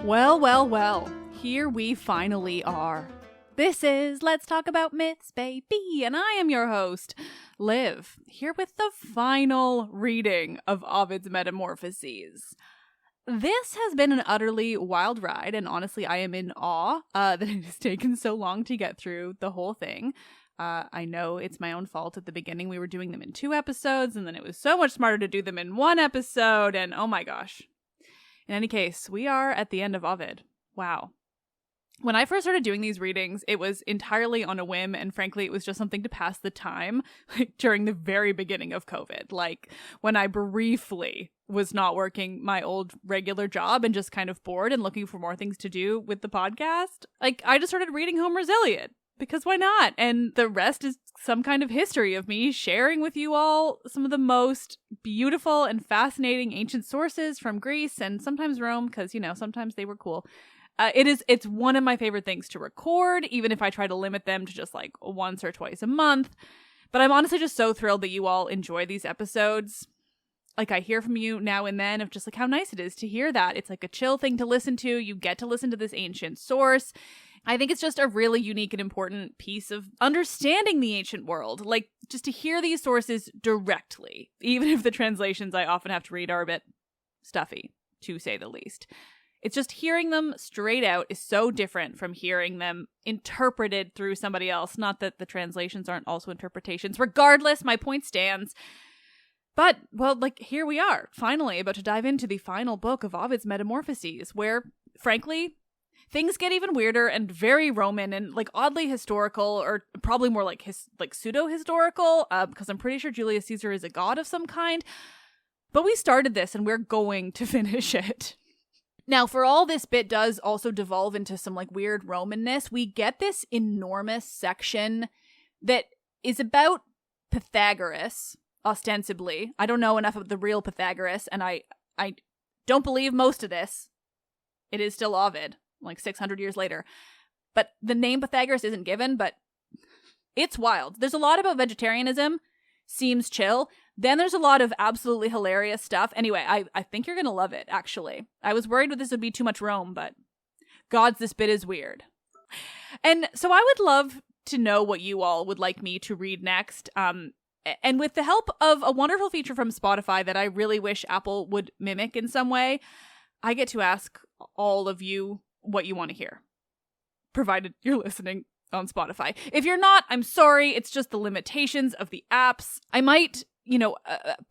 Well, well, well, here we finally are. This is Let's Talk About Myths, baby, and I am your host, Liv, here with the final reading of Ovid's Metamorphoses. This has been an utterly wild ride, and honestly, I am in awe that it has taken so long to get through the whole thing. I know it's my own fault. At the beginning, we were doing them in 2 episodes, and then it was so much smarter to do them in 1 episode, and oh my gosh. In any case, we are at the end of Ovid. Wow. When I first started doing these readings, it was entirely on a whim, and frankly, it was just something to pass the time, like during the very beginning of COVID, like when I briefly was not working my old regular job and just kind of bored and looking for more things to do with the podcast. Like, I just started reading Homer's Iliad, because why not? And the rest is some kind of history of me sharing with you all some of the most beautiful and fascinating ancient sources from Greece and sometimes Rome, because, you know, sometimes they were cool. It's one of my favorite things to record, even if I try to limit them to just like once or twice a month. But I'm honestly just so thrilled that you all enjoy these episodes. Like, I hear from you now and then of just like how nice it is to hear that. It's like a chill thing to listen to. You get to listen to this ancient source. I think it's just a really unique and important piece of understanding the ancient world. Like, just to hear these sources directly, even if the translations I often have to read are a bit stuffy, to say the least. It's just hearing them straight out is so different from hearing them interpreted through somebody else. Not that the translations aren't also interpretations. Regardless, my point stands. But, well, like, here we are, finally, about to dive into the final book of Ovid's Metamorphoses, where, frankly, things get even weirder and very Roman and, like, oddly historical, or probably more like pseudo-historical, because I'm pretty sure Julius Caesar is a god of some kind. But we started this, and we're going to finish it. Now, for all this bit does also devolve into some, like, weird Romanness, we get this enormous section that is about Pythagoras, ostensibly. I don't know enough of the real Pythagoras, and I don't believe most of this. It is still Ovid, like 600 years later. But the name Pythagoras isn't given, but it's wild. There's a lot about vegetarianism, seems chill. Then there's a lot of absolutely hilarious stuff. Anyway, I think you're going to love it, actually. I was worried that this would be too much Rome, but gods, this bit is weird. And so I would love to know what you all would like me to read next. And with the help of a wonderful feature from Spotify that I really wish Apple would mimic in some way, I get to ask all of you what you want to hear, provided you're listening on Spotify. If you're not, I'm sorry. It's just the limitations of the apps. I might,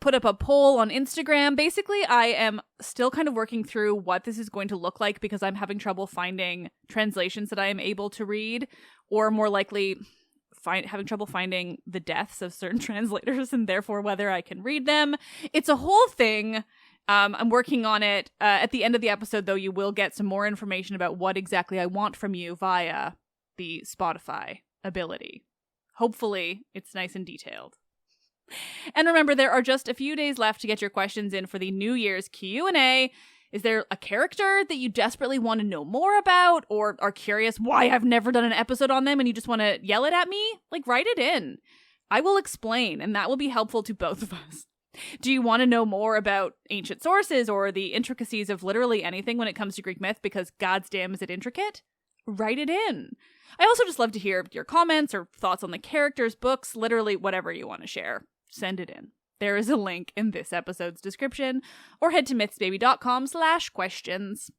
put up a poll on Instagram. Basically, I am still kind of working through what this is going to look like because I'm having trouble finding translations that I am able to read, or more likely having trouble finding the deaths of certain translators and therefore whether I can read them. It's a whole thing. I'm working on it. At the end of the episode, though, you will get some more information about what exactly I want from you via the Spotify ability. Hopefully, it's nice and detailed. And remember, there are just a few days left to get your questions in for the New Year's Q&A. Is there a character that you desperately want to know more about, or are curious why I've never done an episode on them and you just want to yell it at me? Like, write it in. I will explain, and that will be helpful to both of us. Do you want to know more about ancient sources or the intricacies of literally anything when it comes to Greek myth because goddamn is it intricate? Write it in. I also just love to hear your comments or thoughts on the characters, books, literally whatever you want to share. Send it in. There is a link in this episode's description, or head to mythsbaby.com/questions.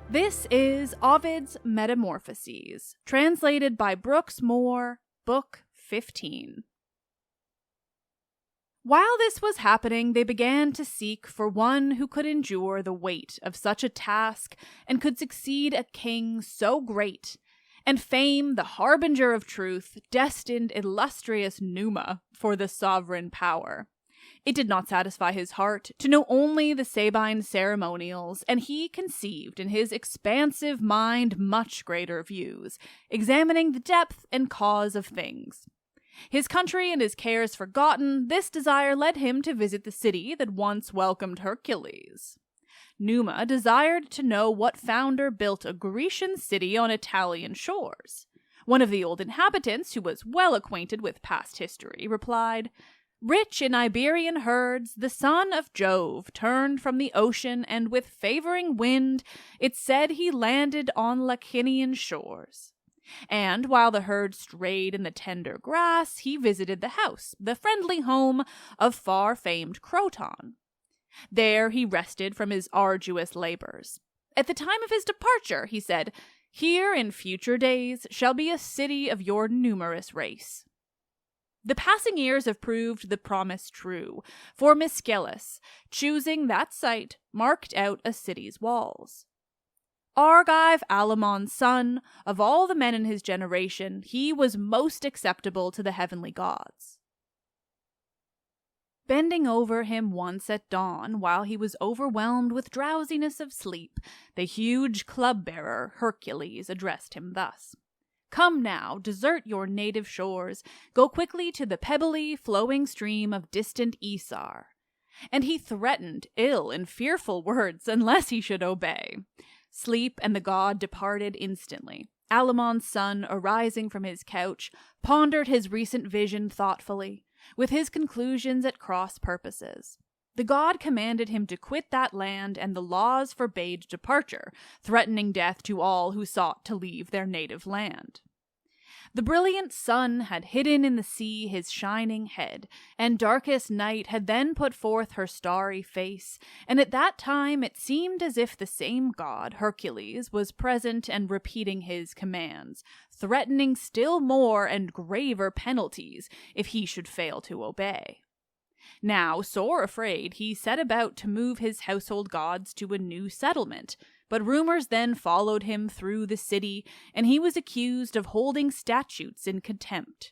This is Ovid's Metamorphoses, translated by Brooks Moore, Book 15. While this was happening, they began to seek for one who could endure the weight of such a task and could succeed a king so great, and fame, the harbinger of truth, destined illustrious Numa for the sovereign power. It did not satisfy his heart to know only the Sabine ceremonials, and he conceived in his expansive mind much greater views, examining the depth and cause of things. His country and his cares forgotten, this desire led him to visit the city that once welcomed Hercules. Numa desired to know what founder built a Grecian city on Italian shores. One of the old inhabitants, who was well acquainted with past history, replied, "Rich in Iberian herds, the son of Jove turned from the ocean, and with favoring wind, it said he landed on Lacinian shores. And while the herd strayed in the tender grass, he visited the house, the friendly home of far-famed Croton. There he rested from his arduous labors. At the time of his departure, he said, 'Here in future days shall be a city of your numerous race.' The passing years have proved the promise true, for Miscellus, choosing that site, marked out a city's walls. Argive Alamon's son, of all the men in his generation, he was most acceptable to the heavenly gods. Bending over him once at dawn, while he was overwhelmed with drowsiness of sleep, the huge club-bearer, Hercules, addressed him thus. 'Come now, desert your native shores, go quickly to the pebbly, flowing stream of distant Isar.' And he threatened ill and fearful words unless he should obey. Sleep and the god departed instantly. Alamon's son, arising from his couch, pondered his recent vision thoughtfully, with his conclusions at cross purposes. The god commanded him to quit that land, and the laws forbade departure, threatening death to all who sought to leave their native land. The brilliant sun had hidden in the sea his shining head, and darkest night had then put forth her starry face, and at that time it seemed as if the same god, Hercules, was present and repeating his commands, threatening still more and graver penalties if he should fail to obey. Now, sore afraid, he set about to move his household gods to a new settlement, but rumors then followed him through the city, and he was accused of holding statutes in contempt.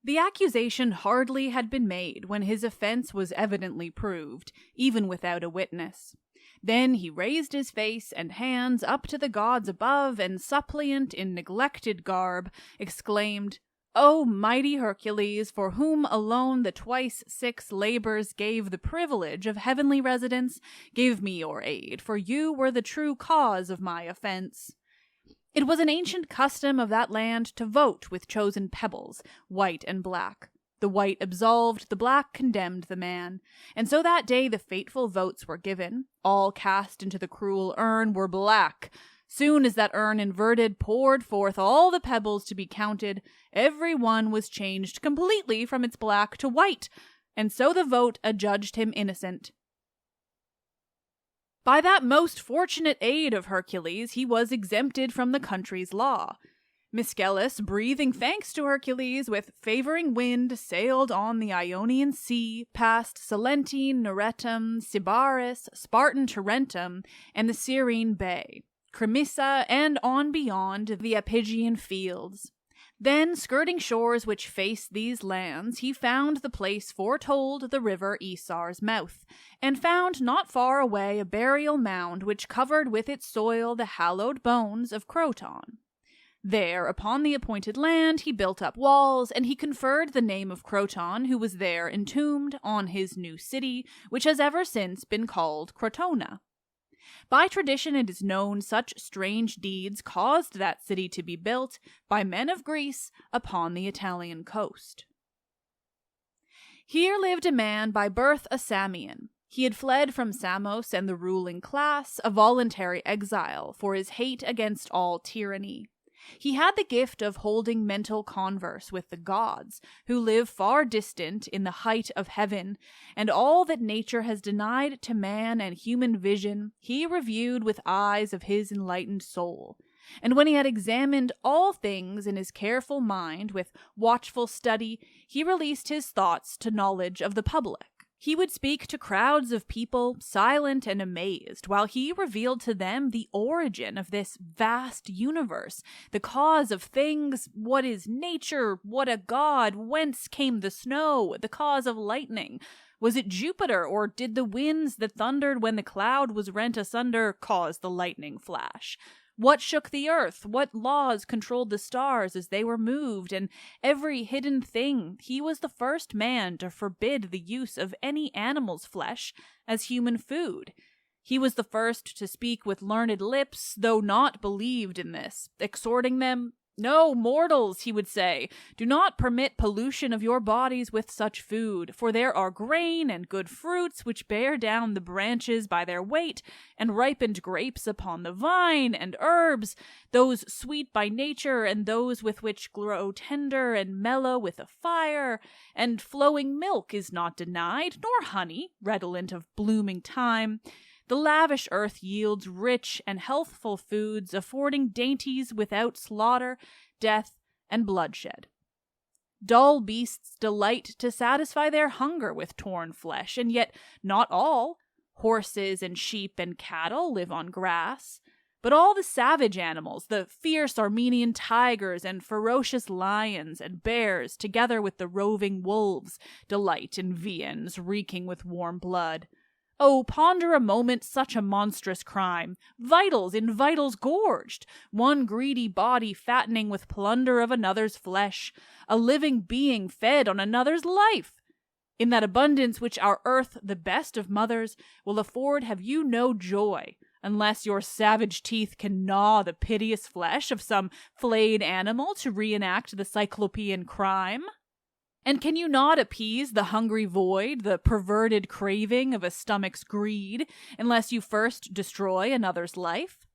The accusation hardly had been made when his offense was evidently proved, even without a witness. Then he raised his face and hands up to the gods above, and suppliant in neglected garb, exclaimed, "O mighty Hercules, for whom alone the twice 6 labors gave the privilege of heavenly residence, give me your aid, for you were the true cause of my offense." It was an ancient custom of that land to vote with chosen pebbles, white and black. The white absolved, the black condemned the man, and so that day the fateful votes were given. All cast into the cruel urn were black. Soon as that urn inverted poured forth all the pebbles to be counted, every one was changed completely from its black to white, and so the vote adjudged him innocent. By that most fortunate aid of Hercules, he was exempted from the country's law. Miscellus, breathing thanks to Hercules, with favoring wind sailed on the Ionian Sea, past Salentine, Noretum, Sybaris, Spartan Tarentum, and the Cyrene Bay, Cremissa, and on beyond the Apygian fields. Then, skirting shores which faced these lands, he found the place foretold the river Isar's mouth, and found not far away a burial mound which covered with its soil the hallowed bones of Croton. There, upon the appointed land, he built up walls, and he conferred the name of Croton, who was there entombed, on his new city, which has ever since been called Crotona. By tradition it is known such strange deeds caused that city to be built by men of Greece upon the Italian coast. Here lived a man by birth a Samian. He had fled from Samos and the ruling class, a voluntary exile, for his hate against all tyranny. He had the gift of holding mental converse with the gods, who live far distant in the height of heaven, and all that nature has denied to man and human vision he reviewed with eyes of his enlightened soul. And when he had examined all things in his careful mind with watchful study, he released his thoughts to knowledge of the public. He would speak to crowds of people, silent and amazed, while he revealed to them the origin of this vast universe, the cause of things, what is nature, what a god, whence came the snow, the cause of lightning, Was it Jupiter, or did the winds that thundered when the cloud was rent asunder cause the lightning flash? What shook the earth? What laws controlled the stars as they were moved? And every hidden thing, he was the first man to forbid the use of any animal's flesh as human food. He was the first to speak with learned lips, though not believed in this, exhorting them, "No, mortals," he would say, "do not permit pollution of your bodies with such food, for there are grain and good fruits which bear down the branches by their weight, and ripened grapes upon the vine, and herbs, those sweet by nature, and those with which grow tender and mellow with a fire, and flowing milk is not denied, nor honey, redolent of blooming time. The lavish earth yields rich and healthful foods, affording dainties without slaughter, death, and bloodshed. Dull beasts delight to satisfy their hunger with torn flesh, and yet not all. Horses and sheep and cattle live on grass. But all the savage animals, the fierce Armenian tigers and ferocious lions and bears, together with the roving wolves, delight in viands reeking with warm blood. Oh, ponder a moment such a monstrous crime. Vitals in vitals gorged, one greedy body fattening with plunder of another's flesh, a living being fed on another's life. In that abundance which our earth, the best of mothers, will afford, have you no joy, unless your savage teeth can gnaw the piteous flesh of some flayed animal to reenact the cyclopean crime? And can you not appease the hungry void, the perverted craving of a stomach's greed, unless you first destroy another's life?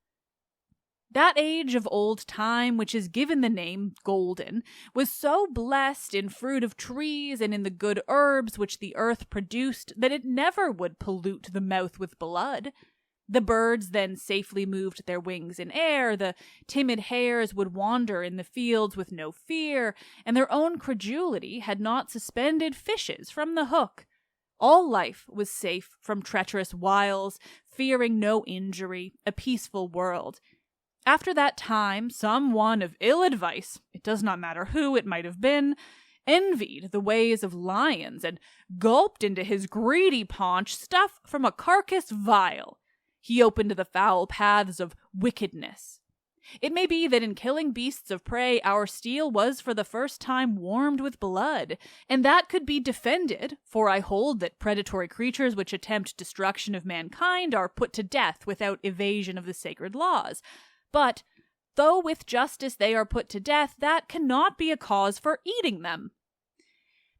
That age of old time, which is given the name golden, was so blessed in fruit of trees and in the good herbs which the earth produced that it never would pollute the mouth with blood. The birds then safely moved their wings in air, the timid hares would wander in the fields with no fear, and their own credulity had not suspended fishes from the hook. All life was safe from treacherous wiles, fearing no injury, a peaceful world. After that time, some one of ill advice, it does not matter who it might have been, envied the ways of lions, and gulped into his greedy paunch stuff from a carcass vile. He opened the foul paths of wickedness. It may be that in killing beasts of prey, our steel was for the first time warmed with blood, and that could be defended, for I hold that predatory creatures which attempt destruction of mankind are put to death without evasion of the sacred laws. But, though with justice they are put to death, that cannot be a cause for eating them.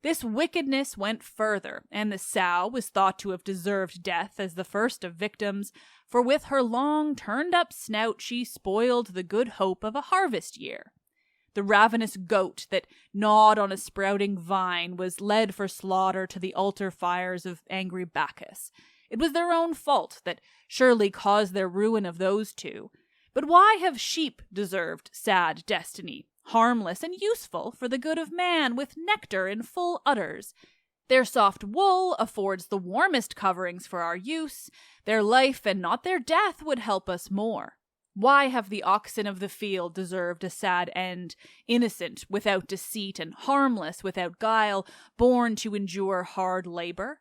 This wickedness went further, and the sow was thought to have deserved death as the first of victims, for with her long turned-up snout she spoiled the good hope of a harvest year. The ravenous goat that gnawed on a sprouting vine was led for slaughter to the altar fires of angry Bacchus. It was their own fault that surely caused their ruin of those two. But why have sheep deserved sad destiny? Harmless and useful for the good of man, with nectar in full udders. Their soft wool affords the warmest coverings for our use. Their life and not their death would help us more. Why have the oxen of the field deserved a sad end, innocent without deceit and harmless without guile, born to endure hard labor?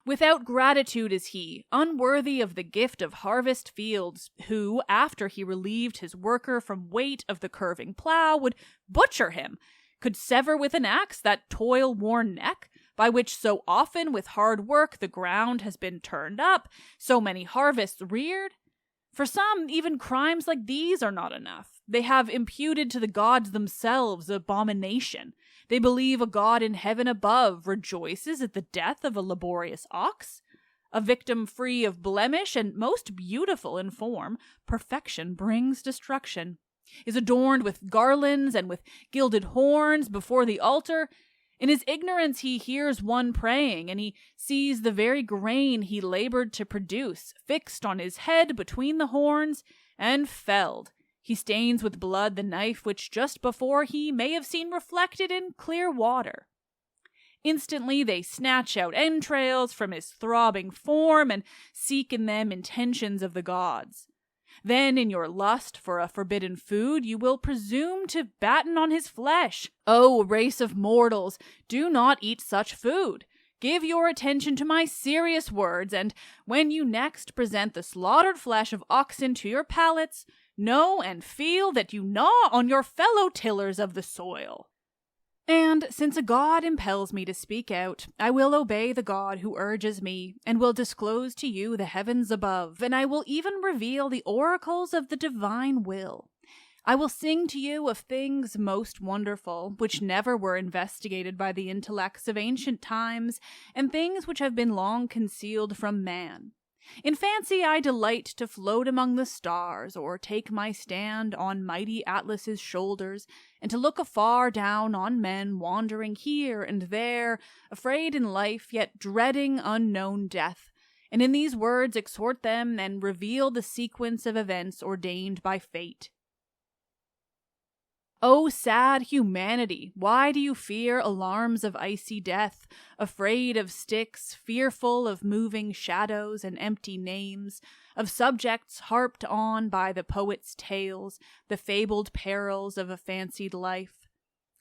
Without gratitude is he, unworthy of the gift of harvest fields, who, after he relieved his worker from weight of the curving plough, would butcher him, could sever with an axe that toil-worn neck, by which so often with hard work the ground has been turned up, so many harvests reared. For some, even crimes like these are not enough. They have imputed to the gods themselves abomination. They believe a god in heaven above rejoices at the death of a laborious ox. A victim free of blemish and most beautiful in form, perfection brings destruction, is adorned with garlands and with gilded horns before the altar. In his ignorance he hears one praying, and he sees the very grain he labored to produce, fixed on his head between the horns, and felled. He stains with blood the knife which just before he may have seen reflected in clear water. Instantly they snatch out entrails from his throbbing form and seek in them intentions of the gods. Then in your lust for a forbidden food you will presume to batten on his flesh. O race of mortals, do not eat such food. give your attention to my serious words, and when you next present the slaughtered flesh of oxen to your palates, know and feel that you gnaw on your fellow tillers of the soil. And since a god impels me to speak out, I will obey the god who urges me, and will disclose to you the heavens above, and I will even reveal the oracles of the divine will. I will sing to you of things most wonderful, which never were investigated by the intellects of ancient times, and things which have been long concealed from man. In fancy I delight to float among the stars, or take my stand on mighty Atlas's shoulders, and to look afar down on men wandering here and there, afraid in life, yet dreading unknown death, and in these words exhort them and reveal the sequence of events ordained by fate. O sad humanity, why do you fear alarms of icy death, afraid of sticks, fearful of moving shadows and empty names, of subjects harped on by the poet's tales, the fabled perils of a fancied life?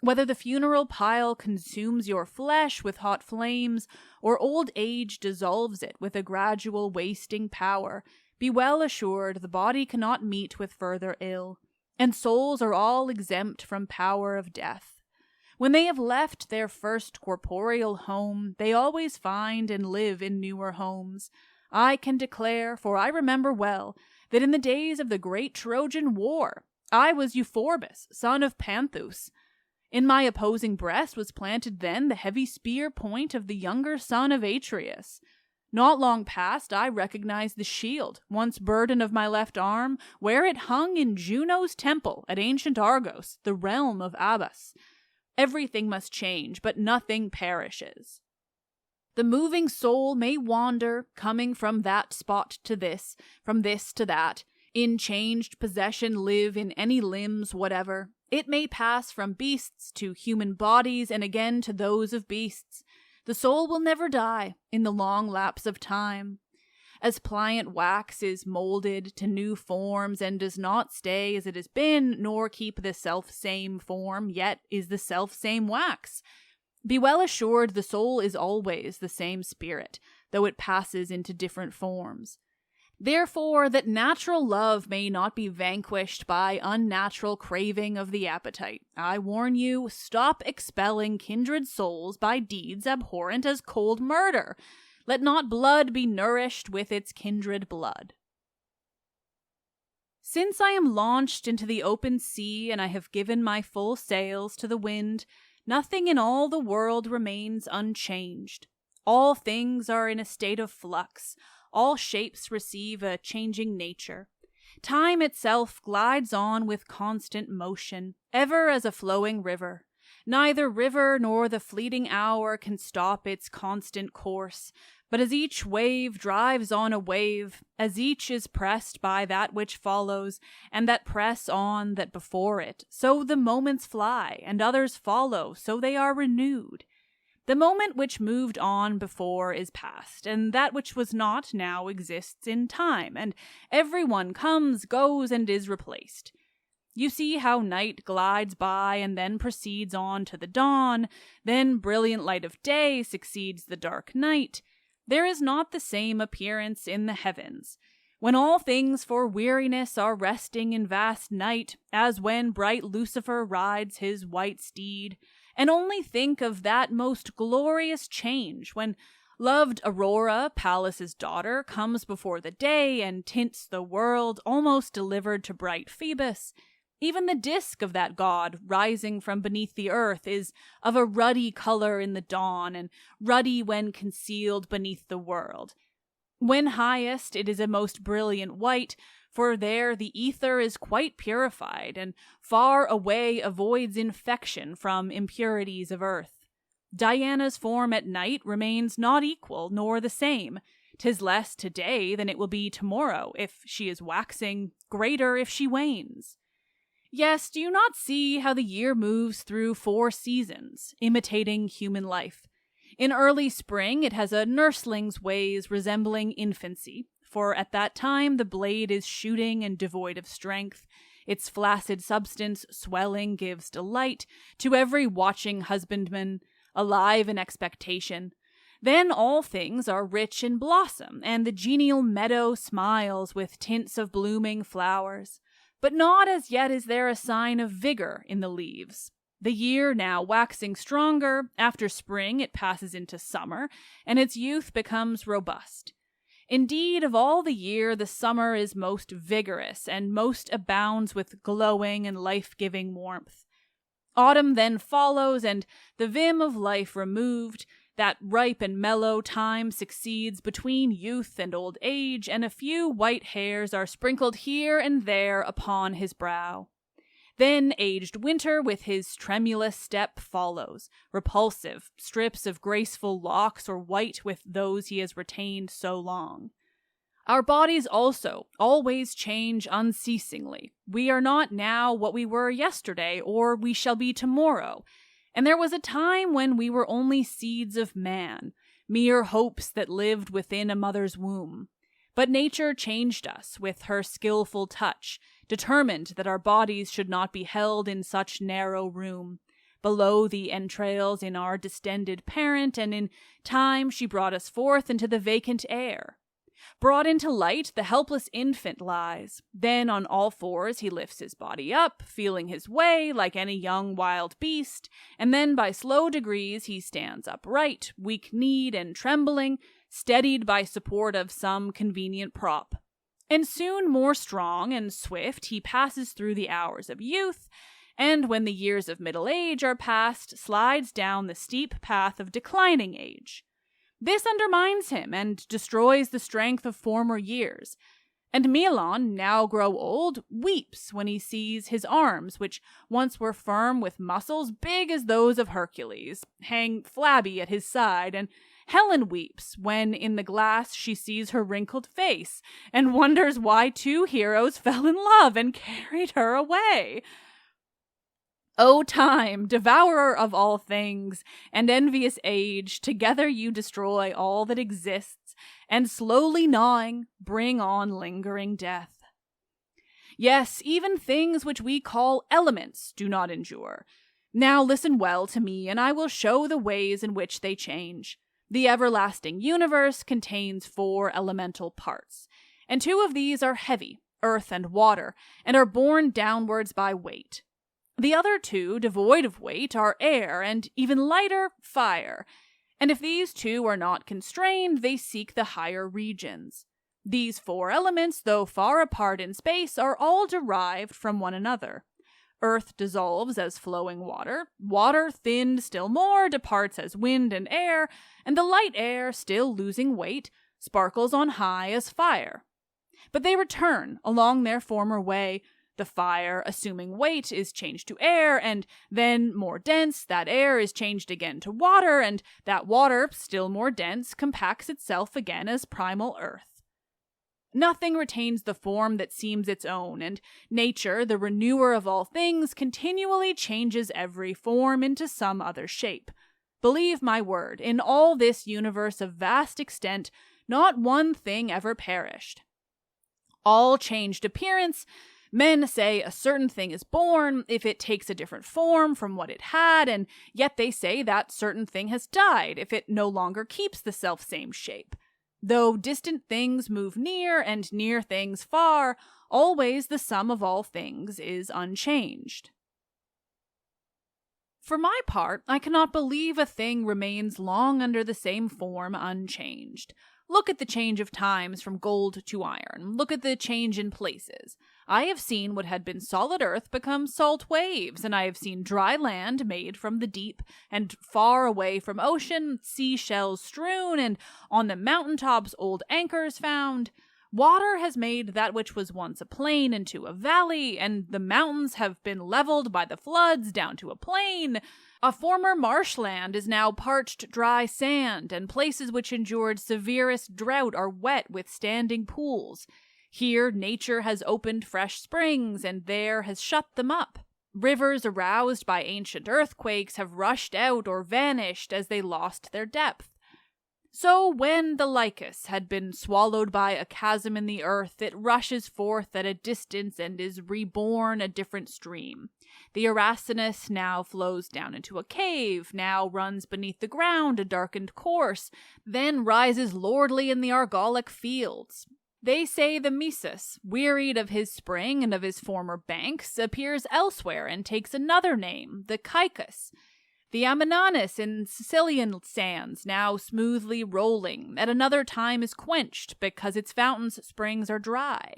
Whether the funeral pile consumes your flesh with hot flames, or old age dissolves it with a gradual wasting power, be well assured the body cannot meet with further ill, and souls are all exempt from power of death. When they have left their first corporeal home, they always find and live in newer homes. I can declare, for I remember well, that in the days of the great Trojan War, I was Euphorbus, son of Panthus. In my opposing breast was planted then the heavy spear point of the younger son of Atreus. Not long past, I recognized the shield, once burden of my left arm, where it hung in Juno's temple at ancient Argos, the realm of Abas. Everything must change, but nothing perishes. The moving soul may wander, coming from that spot to this, from this to that, in changed possession live in any limbs whatever. It may pass from beasts to human bodies, and again to those of beasts. The soul will never die in the long lapse of time. As pliant wax is molded to new forms and does not stay as it has been, nor keep the self-same form, yet is the self-same wax. Be well assured the soul is always the same spirit, though it passes into different forms. Therefore, that natural love may not be vanquished by unnatural craving of the appetite, I warn you, stop expelling kindred souls by deeds abhorrent as cold murder. Let not blood be nourished with its kindred blood. Since I am launched into the open sea and I have given my full sails to the wind, nothing in all the world remains unchanged. All things are in a state of flux. All shapes receive a changing nature. Time itself glides on with constant motion, ever as a flowing river. Neither river nor the fleeting hour can stop its constant course, but as each wave drives on a wave, as each is pressed by that which follows, and that press on that before it, so the moments fly, and others follow, so they are renewed. The moment which moved on before is past, and that which was not now exists in time, and everyone comes, goes, and is replaced. You see how night glides by and then proceeds on to the dawn, then brilliant light of day succeeds the dark night. There is not the same appearance in the heavens, when all things for weariness are resting in vast night, as when bright Lucifer rides his white steed. And only think of that most glorious change when loved Aurora, Pallas's daughter, comes before the day and tints the world, almost delivered to bright Phoebus. Even the disk of that god, rising from beneath the earth, is of a ruddy color in the dawn, and ruddy when concealed beneath the world. When highest, it is a most brilliant white, for there the ether is quite purified, and far away avoids infection from impurities of earth. Diana's form at night remains not equal, nor the same. 'Tis less today than it will be tomorrow, if she is waxing, greater if she wanes. Yes, do you not see how the year moves through 4 seasons, imitating human life? In early spring it has a nursling's ways resembling infancy, for at that time the blade is shooting and devoid of strength. Its flaccid substance swelling gives delight to every watching husbandman, alive in expectation. Then all things are rich in blossom, and the genial meadow smiles with tints of blooming flowers. But not as yet is there a sign of vigor in the leaves. The year now waxing stronger, after spring it passes into summer, and its youth becomes robust. Indeed, of all the year, the summer is most vigorous, and most abounds with glowing and life-giving warmth. Autumn then follows, and the vim of life removed, that ripe and mellow time succeeds between youth and old age, and a few white hairs are sprinkled here and there upon his brow. Then aged winter with his tremulous step follows, repulsive, strips of graceful locks or white with those he has retained so long. Our bodies also always change unceasingly. We are not now what we were yesterday, or we shall be tomorrow. And there was a time when we were only seeds of man, mere hopes that lived within a mother's womb. But nature changed us with her skillful touch, determined that our bodies should not be held in such narrow room. Below the entrails in our distended parent, and in time she brought us forth into the vacant air. Brought into light, the helpless infant lies. Then on all fours he lifts his body up, feeling his way like any young wild beast, and then by slow degrees he stands upright, weak-kneed and trembling, steadied by support of some convenient prop. And soon more strong and swift he passes through the hours of youth, and when the years of middle age are past, slides down the steep path of declining age. This undermines him and destroys the strength of former years. And Milon, now grow old, weeps when he sees his arms, which once were firm with muscles big as those of Hercules, hang flabby at his side, and Helen weeps when in the glass she sees her wrinkled face, and wonders why two heroes fell in love and carried her away. O time, devourer of all things, and envious age, together you destroy all that exists, and slowly gnawing, bring on lingering death. Yes, even things which we call elements do not endure. Now listen well to me, and I will show the ways in which they change. The everlasting universe contains 4 elemental parts, and 2 of these are heavy, earth and water, and are borne downwards by weight. The other 2, devoid of weight, are air, and even lighter, fire. And if these 2 are not constrained, they seek the higher regions. These 4 elements, though far apart in space, are all derived from one another. Earth dissolves as flowing water, water, thinned still more, departs as wind and air, and the light air, still losing weight, sparkles on high as fire. But they return along their former way. The fire, assuming weight, is changed to air, and then, more dense, that air is changed again to water, and that water, still more dense, compacts itself again as primal earth. Nothing retains the form that seems its own, and nature, the renewer of all things, continually changes every form into some other shape. Believe my word, in all this universe of vast extent, not one thing ever perished. All changed appearance. Men say a certain thing is born if it takes a different form from what it had, and yet they say that certain thing has died if it no longer keeps the selfsame shape. Though distant things move near and near things far, always the sum of all things is unchanged. For my part, I cannot believe a thing remains long under the same form unchanged. Look at the change of times from gold to iron. Look at the change in places. I have seen what had been solid earth become salt waves, and I have seen dry land made from the deep, and far away from ocean, seashells strewn, and on the mountaintops old anchors found. Water has made that which was once a plain into a valley, and the mountains have been leveled by the floods down to a plain. A former marshland is now parched dry sand, and places which endured severest drought are wet with standing pools. Here nature has opened fresh springs, and there has shut them up. Rivers aroused by ancient earthquakes have rushed out or vanished as they lost their depth. So when the Lycus had been swallowed by a chasm in the earth, it rushes forth at a distance and is reborn a different stream. The Erasinus now flows down into a cave, now runs beneath the ground a darkened course, then rises lordly in the Argolic fields. They say the Mesus, wearied of his spring and of his former banks, appears elsewhere and takes another name, the Caicus. The Ammonanus in Sicilian sands, now smoothly rolling, at another time is quenched because its fountains' springs are dry.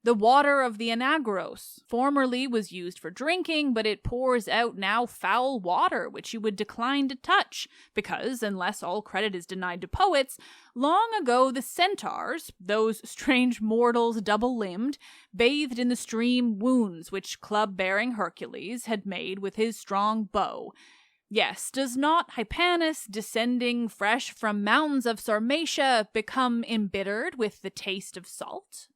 The water of the Anagros formerly was used for drinking, but it pours out now foul water, which you would decline to touch, because, unless all credit is denied to poets, long ago the centaurs, those strange mortals double-limbed, bathed in the stream wounds which club-bearing Hercules had made with his strong bow. Yes, does not Hypanis, descending fresh from mountains of Sarmatia, become embittered with the taste of salt?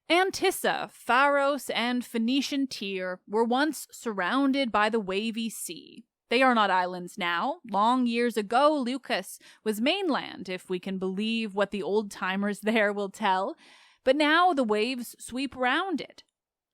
Antissa, Pharos, and Phoenician Tyre were once surrounded by the wavy sea. They are not islands now. Long years ago, Leucas was mainland, if we can believe what the old-timers there will tell, but now the waves sweep round it.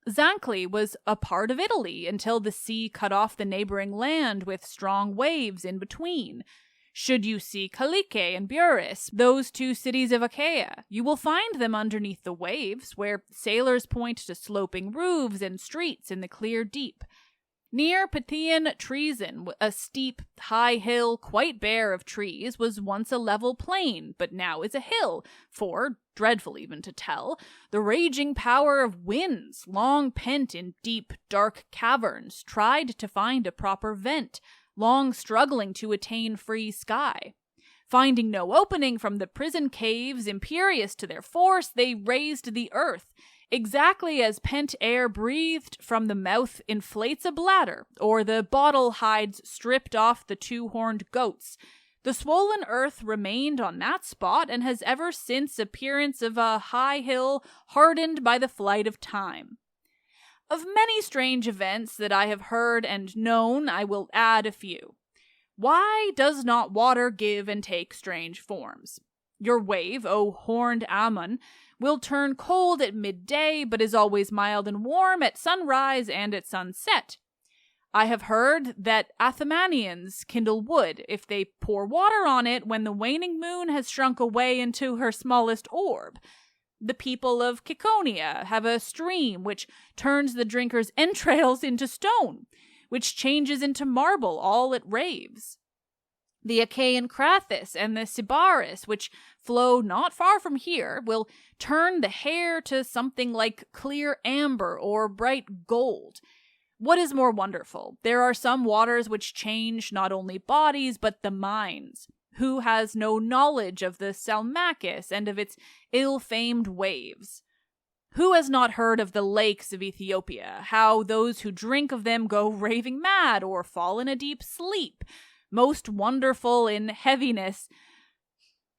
Zancli was a part of Italy until the sea cut off the neighboring land with strong waves in between. Should you see Calice and Buris, those two cities of Achaia, you will find them underneath the waves, where sailors point to sloping roofs and streets in the clear deep. Near Pythian Treason, a steep, high hill, quite bare of trees, was once a level plain, but now is a hill, for, dreadful even to tell, the raging power of winds, long pent in deep, dark caverns, tried to find a proper vent, long struggling to attain free sky. Finding no opening from the prison caves imperious to their force, they raised the earth, exactly as pent air breathed from the mouth inflates a bladder, or the bottle hides stripped off the two-horned goats. The swollen earth remained on that spot and has ever since appearance of a high hill hardened by the flight of time. Of many strange events that I have heard and known, I will add a few. Why does not water give and take strange forms? Your wave, O horned Ammon, will turn cold at midday, but is always mild and warm at sunrise and at sunset. I have heard that Athemanians kindle wood if they pour water on it when the waning moon has shrunk away into her smallest orb. The people of Ciconia have a stream which turns the drinker's entrails into stone, which changes into marble all it raves. The Achaean Crathis and the Sybaris, which flow not far from here, will turn the hair to something like clear amber or bright gold. What is more wonderful? There are some waters which change not only bodies, but the minds. Who has no knowledge of the Salmacus and of its ill-famed waves? Who has not heard of the lakes of Ethiopia, how those who drink of them go raving mad or fall in a deep sleep, most wonderful in heaviness?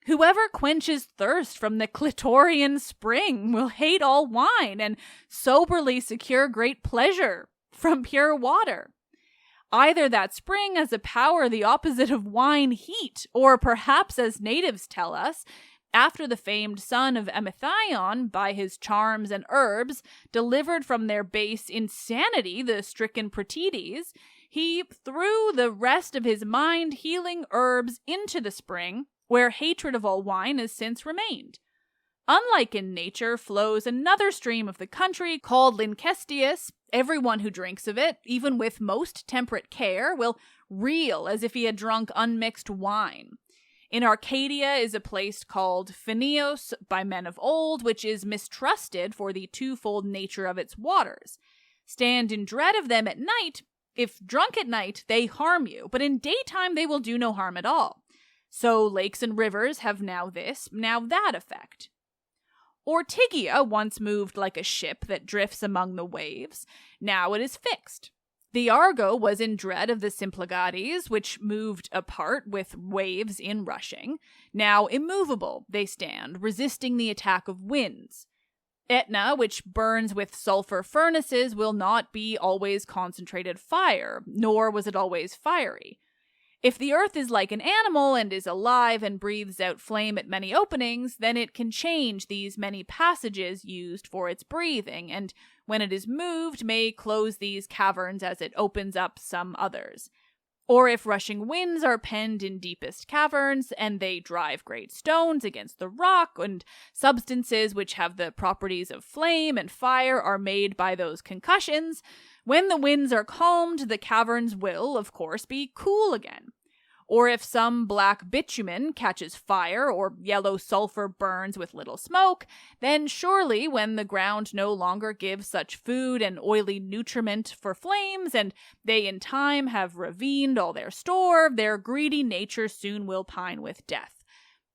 Whoever quenches thirst from the clitorian spring will hate all wine and soberly secure great pleasure from pure water. Either that spring has a power the opposite of wine heat, or perhaps, as natives tell us, after the famed son of Emethion, by his charms and herbs, delivered from their base insanity the stricken Protides, he threw the rest of his mind-healing herbs into the spring, where hatred of all wine has since remained. Unlike in nature flows another stream of the country called Lyncestius. Everyone who drinks of it, even with most temperate care, will reel as if he had drunk unmixed wine. In Arcadia is a place called Phenios by men of old, which is mistrusted for the twofold nature of its waters. Stand in dread of them at night. If drunk at night, they harm you, but in daytime they will do no harm at all. So lakes and rivers have now this, now that effect. Ortygia once moved like a ship that drifts among the waves. Now it is fixed. The Argo was in dread of the Symplegades, which moved apart with waves in rushing. Now immovable they stand, resisting the attack of winds. Etna, which burns with sulfur furnaces, will not be always concentrated fire, nor was it always fiery. If the earth is like an animal and is alive and breathes out flame at many openings, then it can change these many passages used for its breathing, and when it is moved, may close these caverns as it opens up some others. Or if rushing winds are penned in deepest caverns, and they drive great stones against the rock, and substances which have the properties of flame and fire are made by those concussions, when the winds are calmed, the caverns will, of course, be cool again. Or if some black bitumen catches fire, or yellow sulfur burns with little smoke, then surely when the ground no longer gives such food and oily nutriment for flames, and they in time have ravined all their store, their greedy nature soon will pine with death.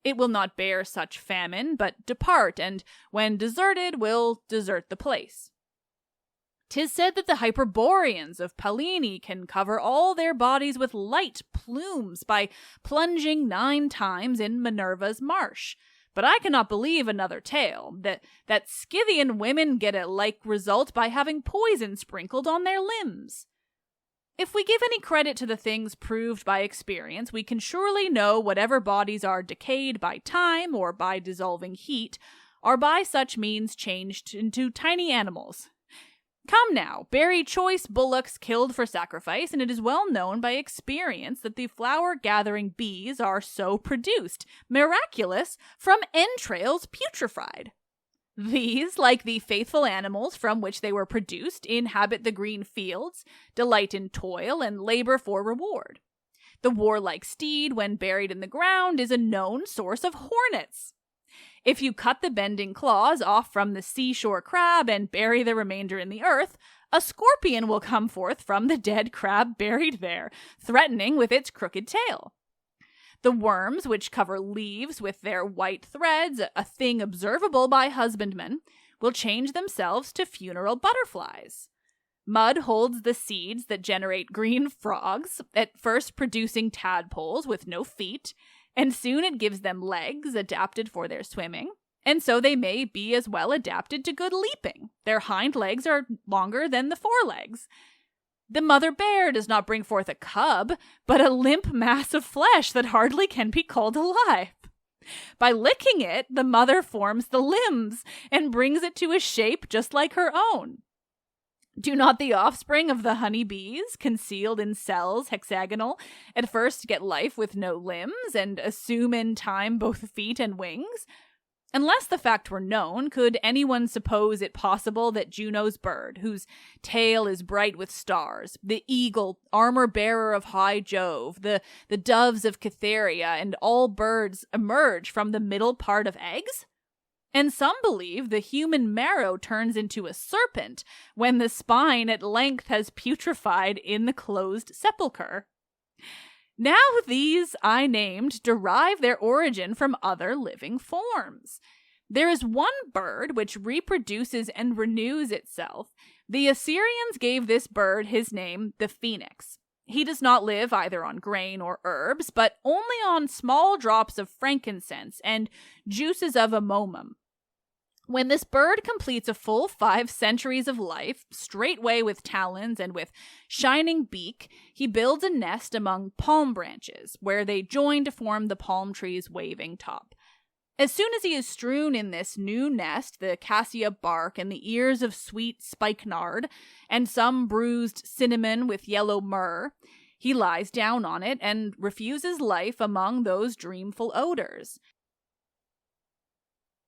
It will not bear such famine, but depart, and when deserted, will desert the place. 'Tis said that the Hyperboreans of Pallene can cover all their bodies with light plumes by plunging 9 times in Minerva's marsh. But I cannot believe another tale, that Scythian women get a like result by having poison sprinkled on their limbs. If we give any credit to the things proved by experience, we can surely know whatever bodies are decayed by time or by dissolving heat are by such means changed into tiny animals. Come now, bury choice bullocks killed for sacrifice, and it is well known by experience that the flower-gathering bees are so produced, miraculous, from entrails putrefied. These, like the faithful animals from which they were produced, inhabit the green fields, delight in toil, and labor for reward. The warlike steed, when buried in the ground, is a known source of hornets. If you cut the bending claws off from the seashore crab and bury the remainder in the earth, a scorpion will come forth from the dead crab buried there, threatening with its crooked tail. The worms, which cover leaves with their white threads, a thing observable by husbandmen, will change themselves to funeral butterflies. Mud holds the seeds that generate green frogs, at first producing tadpoles with no feet, and soon it gives them legs adapted for their swimming, and so they may be as well adapted to good leaping. Their hind legs are longer than the forelegs. The mother bear does not bring forth a cub, but a limp mass of flesh that hardly can be called alive. By licking it, the mother forms the limbs and brings it to a shape just like her own. Do not the offspring of the honey bees, concealed in cells hexagonal, at first get life with no limbs, and assume in time both feet and wings? Unless the fact were known, could anyone suppose it possible that Juno's bird, whose tail is bright with stars, the eagle, armor-bearer of high Jove, the doves of Cytherea, and all birds emerge from the middle part of eggs? And some believe the human marrow turns into a serpent when the spine at length has putrefied in the closed sepulchre. Now these I named derive their origin from other living forms. There is one bird which reproduces and renews itself. The Assyrians gave this bird his name, the phoenix. He does not live either on grain or herbs, but only on small drops of frankincense and juices of amomum. When this bird completes a full 5 centuries of life, straightway with talons and with shining beak, he builds a nest among palm branches, where they join to form the palm tree's waving top. As soon as he is strewn in this new nest, the cassia bark and the ears of sweet spikenard, and some bruised cinnamon with yellow myrrh, he lies down on it and refuses life among those dreamful odors.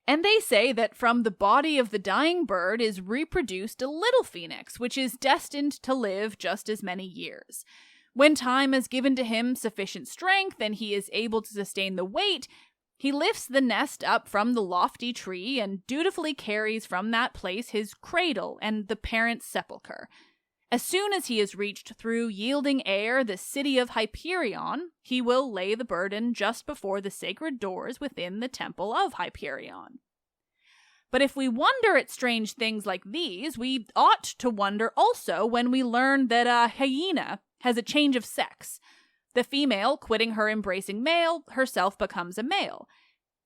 And they say that from the body of the dying bird is reproduced a little phoenix, which is destined to live just as many years. When time has given to him sufficient strength and he is able to sustain the weight, he lifts the nest up from the lofty tree and dutifully carries from that place his cradle and the parent's sepulchre. As soon as he has reached through yielding air the city of Hyperion, he will lay the burden just before the sacred doors within the temple of Hyperion. But if we wonder at strange things like these, we ought to wonder also when we learn that a hyena has a change of sex. The female, quitting her embracing male, herself becomes a male.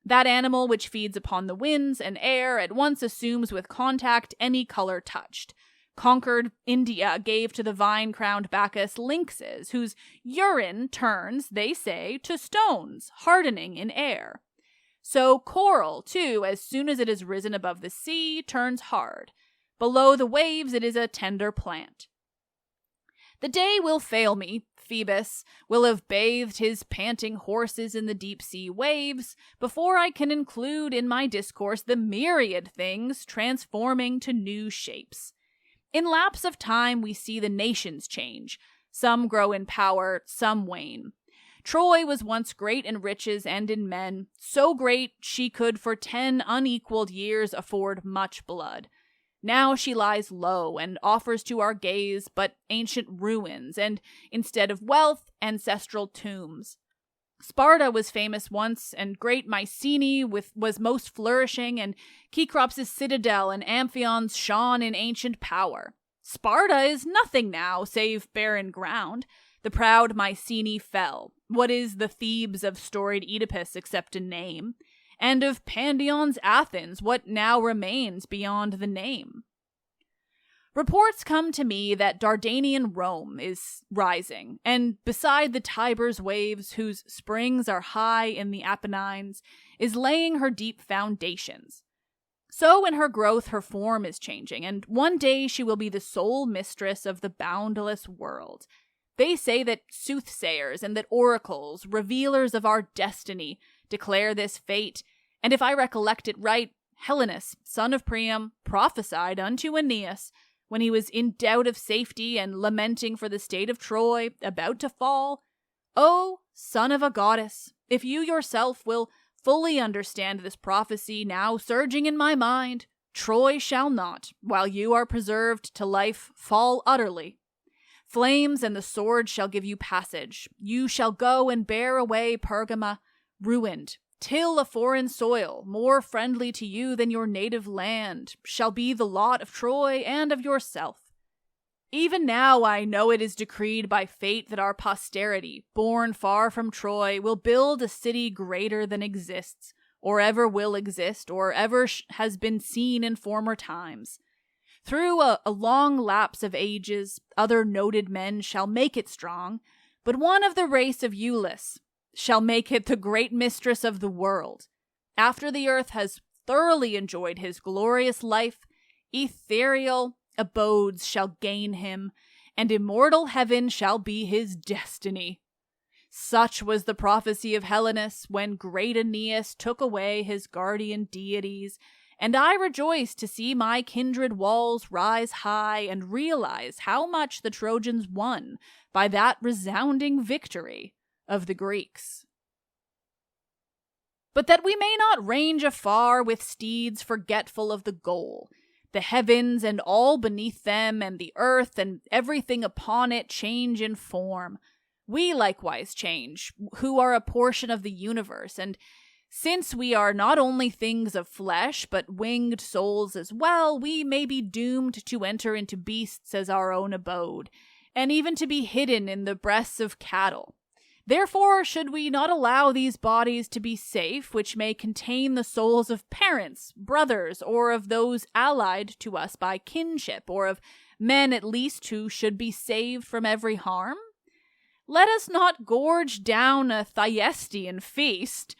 That animal which feeds upon the winds and air at once assumes with contact any color touched. Conquered India gave to the vine-crowned Bacchus lynxes, whose urine turns, they say, to stones, hardening in air. So coral, too, as soon as it has risen above the sea, turns hard. Below the waves it is a tender plant. The day will fail me. Phoebus will have bathed his panting horses in the deep-sea waves before I can include in my discourse the myriad things transforming to new shapes. In lapse of time we see the nations change. Some grow in power, some wane. Troy was once great in riches and in men, so great she could for 10 unequaled years afford much blood. Now she lies low and offers to our gaze but ancient ruins, and instead of wealth, ancestral tombs. Sparta was famous once, and great Mycenae was most flourishing, and Cecrops' citadel and Amphion's shone in ancient power. Sparta is nothing now, save barren ground. The proud Mycenae fell. What is the Thebes of storied Oedipus except a name? And of Pandion's Athens, what now remains beyond the name? Reports come to me that Dardanian Rome is rising, and beside the Tiber's waves, whose springs are high in the Apennines, is laying her deep foundations. So in her growth her form is changing, and one day she will be the sole mistress of the boundless world. They say that soothsayers and that oracles, revealers of our destiny, declare this fate, and if I recollect it right, Helenus, son of Priam, prophesied unto Aeneas, when he was in doubt of safety and lamenting for the state of Troy, about to fall, O son of a goddess, if you yourself will fully understand this prophecy now surging in my mind, Troy shall not, while you are preserved to life, fall utterly. Flames and the sword shall give you passage. You shall go and bear away Pergama, ruined, till a foreign soil, more friendly to you than your native land, shall be the lot of Troy and of yourself. Even now I know it is decreed by fate that our posterity, born far from Troy, will build a city greater than exists, or ever will exist, or ever has been seen in former times. Through a long lapse of ages, other noted men shall make it strong, but one of the race of Iülus shall make it the great mistress of the world. After the earth has thoroughly enjoyed his glorious life, ethereal abodes shall gain him, and immortal heaven shall be his destiny. Such was the prophecy of Helenus when great Aeneas took away his guardian deities, and I rejoice to see my kindred walls rise high and realize how much the Trojans won by that resounding victory of the Greeks. But that we may not range afar with steeds forgetful of the goal, the heavens and all beneath them, and the earth and everything upon it change in form. We likewise change, who are a portion of the universe, and since we are not only things of flesh, but winged souls as well, we may be doomed to enter into beasts as our own abode, and even to be hidden in the breasts of cattle. Therefore, should we not allow these bodies to be safe, which may contain the souls of parents, brothers, or of those allied to us by kinship, or of men at least who should be saved from every harm? Let us not gorge down a Thyestean feast.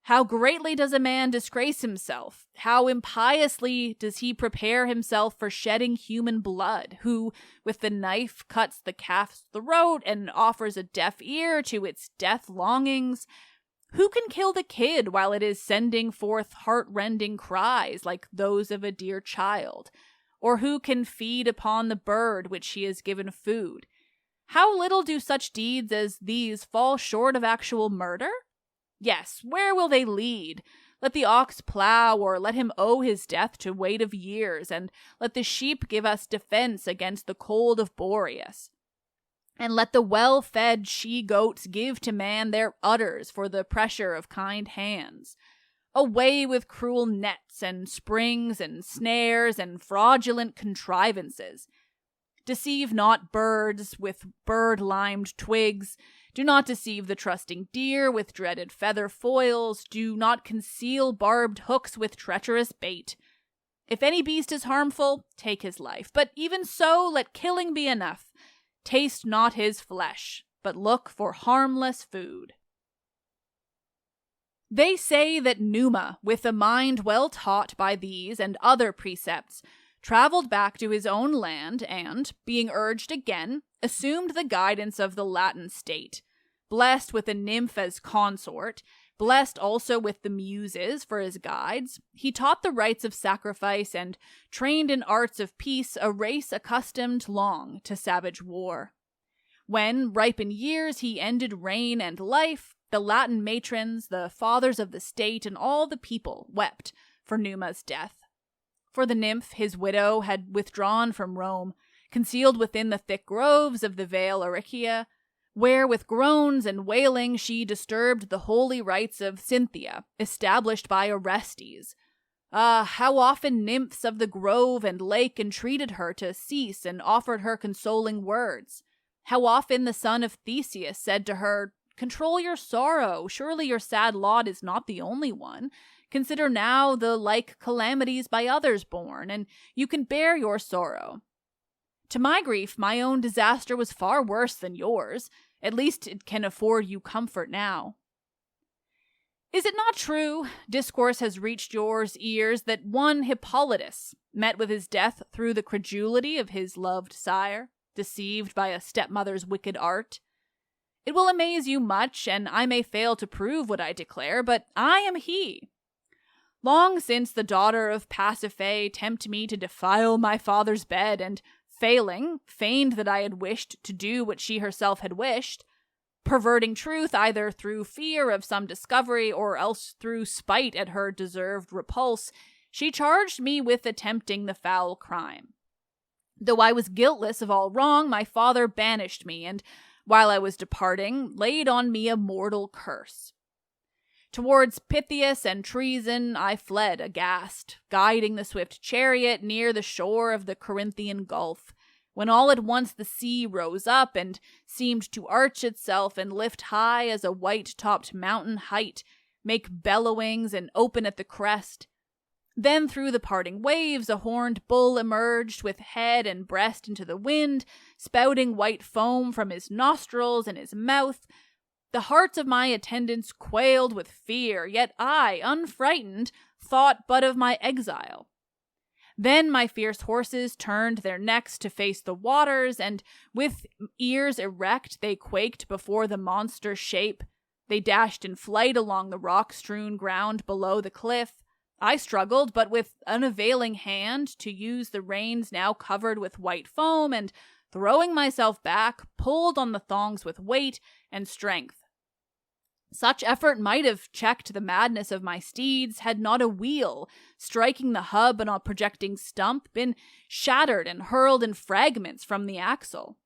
How greatly does a man disgrace himself? How impiously does he prepare himself for shedding human blood, who, with the knife, cuts the calf's throat and offers a deaf ear to its death longings? Who can kill the kid while it is sending forth heart-rending cries like those of a dear child? Or who can feed upon the bird which he has given food? How little do such deeds as these fall short of actual murder? Yes, where will they lead? Let the ox plow, or let him owe his death to weight of years, and let the sheep give us defense against the cold of Boreas. And let the well-fed she-goats give to man their udders for the pressure of kind hands. Away with cruel nets and springs and snares and fraudulent contrivances. Deceive not birds with bird-limed twigs. Do not deceive the trusting deer with dreaded feather foils. Do not conceal barbed hooks with treacherous bait. If any beast is harmful, take his life. But even so, let killing be enough. Taste not his flesh, but look for harmless food. They say that Numa, with a mind well taught by these and other precepts, traveled back to his own land and, being urged again, assumed the guidance of the Latin state, blessed with a nymph as consort, blessed also with the Muses for his guides. He taught the rites of sacrifice and trained in arts of peace a race accustomed long to savage war. When, ripe in years, he ended reign and life, the Latin matrons, the fathers of the state, and all the people wept for Numa's death. For the nymph, his widow, had withdrawn from Rome, concealed within the thick groves of the Vale Aricia, where with groans and wailing she disturbed the holy rites of Cynthia, established by Orestes. Ah, how often nymphs of the grove and lake entreated her to cease and offered her consoling words. How often the son of Theseus said to her, "Control your sorrow, surely your sad lot is not the only one. Consider now the like calamities by others borne, and you can bear your sorrow. To my grief, my own disaster was far worse than yours. At least it can afford you comfort now. Is it not true, discourse has reached yours ears, that one Hippolytus met with his death through the credulity of his loved sire, deceived by a stepmother's wicked art? It will amaze you much, and I may fail to prove what I declare, but I am he. Long since the daughter of Pasiphae tempted me to defile my father's bed, and, failing, feigned that I had wished to do what she herself had wished, perverting truth either through fear of some discovery or else through spite at her deserved repulse, she charged me with attempting the foul crime. Though I was guiltless of all wrong, my father banished me, and, while I was departing, laid on me a mortal curse. Towards Pythias and treason I fled aghast, guiding the swift chariot near the shore of the Corinthian Gulf, when all at once the sea rose up and seemed to arch itself and lift high as a white-topped mountain height, make bellowings and open at the crest. Then through the parting waves a horned bull emerged with head and breast into the wind, spouting white foam from his nostrils and his mouth. The hearts of my attendants quailed with fear, yet I, unfrightened, thought but of my exile. Then my fierce horses turned their necks to face the waters, and with ears erect they quaked before the monster shape. They dashed in flight along the rock-strewn ground below the cliff. I struggled, but with unavailing hand, to use the reins now covered with white foam, and, throwing myself back, pulled on the thongs with weight and strength. Such effort might have checked the madness of my steeds had not a wheel, striking the hub on a projecting stump, been shattered and hurled in fragments from the axle.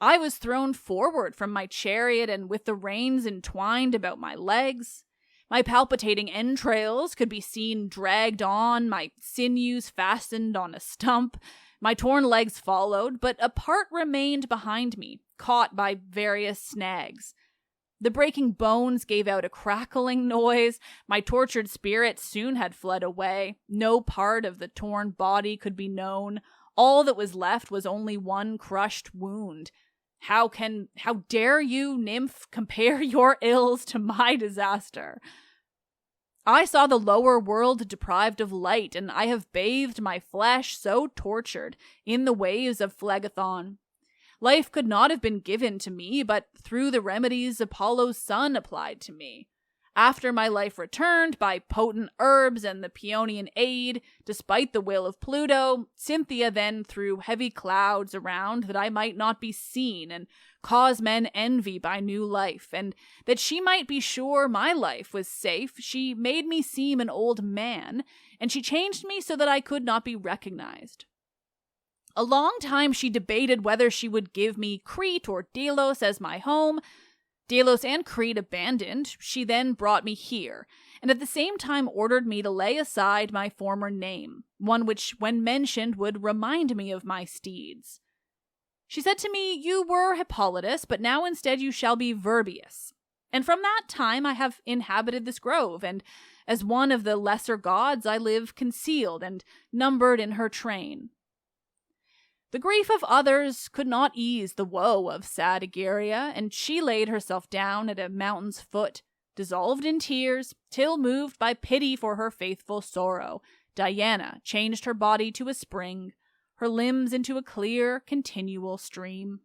I was thrown forward from my chariot and with the reins entwined about my legs. My palpitating entrails could be seen dragged on, my sinews fastened on a stump. My torn legs followed, but a part remained behind me, caught by various snags. The breaking bones gave out a crackling noise. My tortured spirit soon had fled away. No part of the torn body could be known. All that was left was only one crushed wound. How dare you, nymph, compare your ills to my disaster? I saw the lower world deprived of light, and I have bathed my flesh, so tortured, in the waves of Phlegethon. Life could not have been given to me, but through the remedies Apollo's son applied to me. After my life returned by potent herbs and the Paeonian aid, despite the will of Pluto, Cynthia then threw heavy clouds around that I might not be seen and cause men envy by new life, and that she might be sure my life was safe, she made me seem an old man, and she changed me so that I could not be recognized. A long time she debated whether she would give me Crete or Delos as my home. Delos and Crete abandoned, she then brought me here, and at the same time ordered me to lay aside my former name, one which, when mentioned, would remind me of my steeds. She said to me, "You were Hippolytus, but now instead you shall be Virbius. And from that time I have inhabited this grove, and as one of the lesser gods I live concealed and numbered in her train." The grief of others could not ease the woe of sad Egeria, and she laid herself down at a mountain's foot, dissolved in tears, till, moved by pity for her faithful sorrow, Diana changed her body to a spring, her limbs into a clear, continual stream.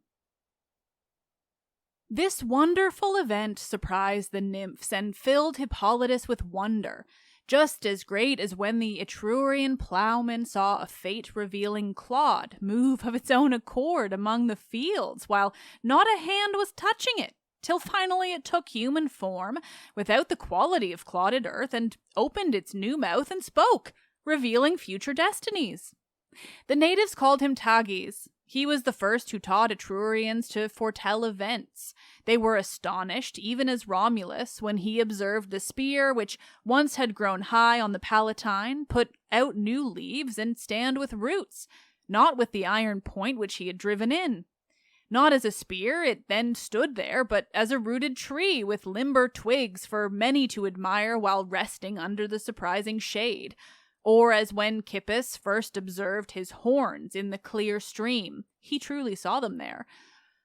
This wonderful event surprised the nymphs and filled Hippolytus with wonder, just as great as when the Etrurian plowman saw a fate-revealing clod move of its own accord among the fields, while not a hand was touching it, till finally it took human form, without the quality of clodded earth, and opened its new mouth and spoke, revealing future destinies. The natives called him Tagis. He was the first who taught Etrurians to foretell events. They were astonished, even as Romulus, when he observed the spear, which once had grown high on the Palatine, put out new leaves and stand with roots, not with the iron point which he had driven in. Not as a spear it then stood there, but as a rooted tree with limber twigs for many to admire while resting under the surprising shade. Or as when Kippis first observed his horns in the clear stream, he truly saw them there.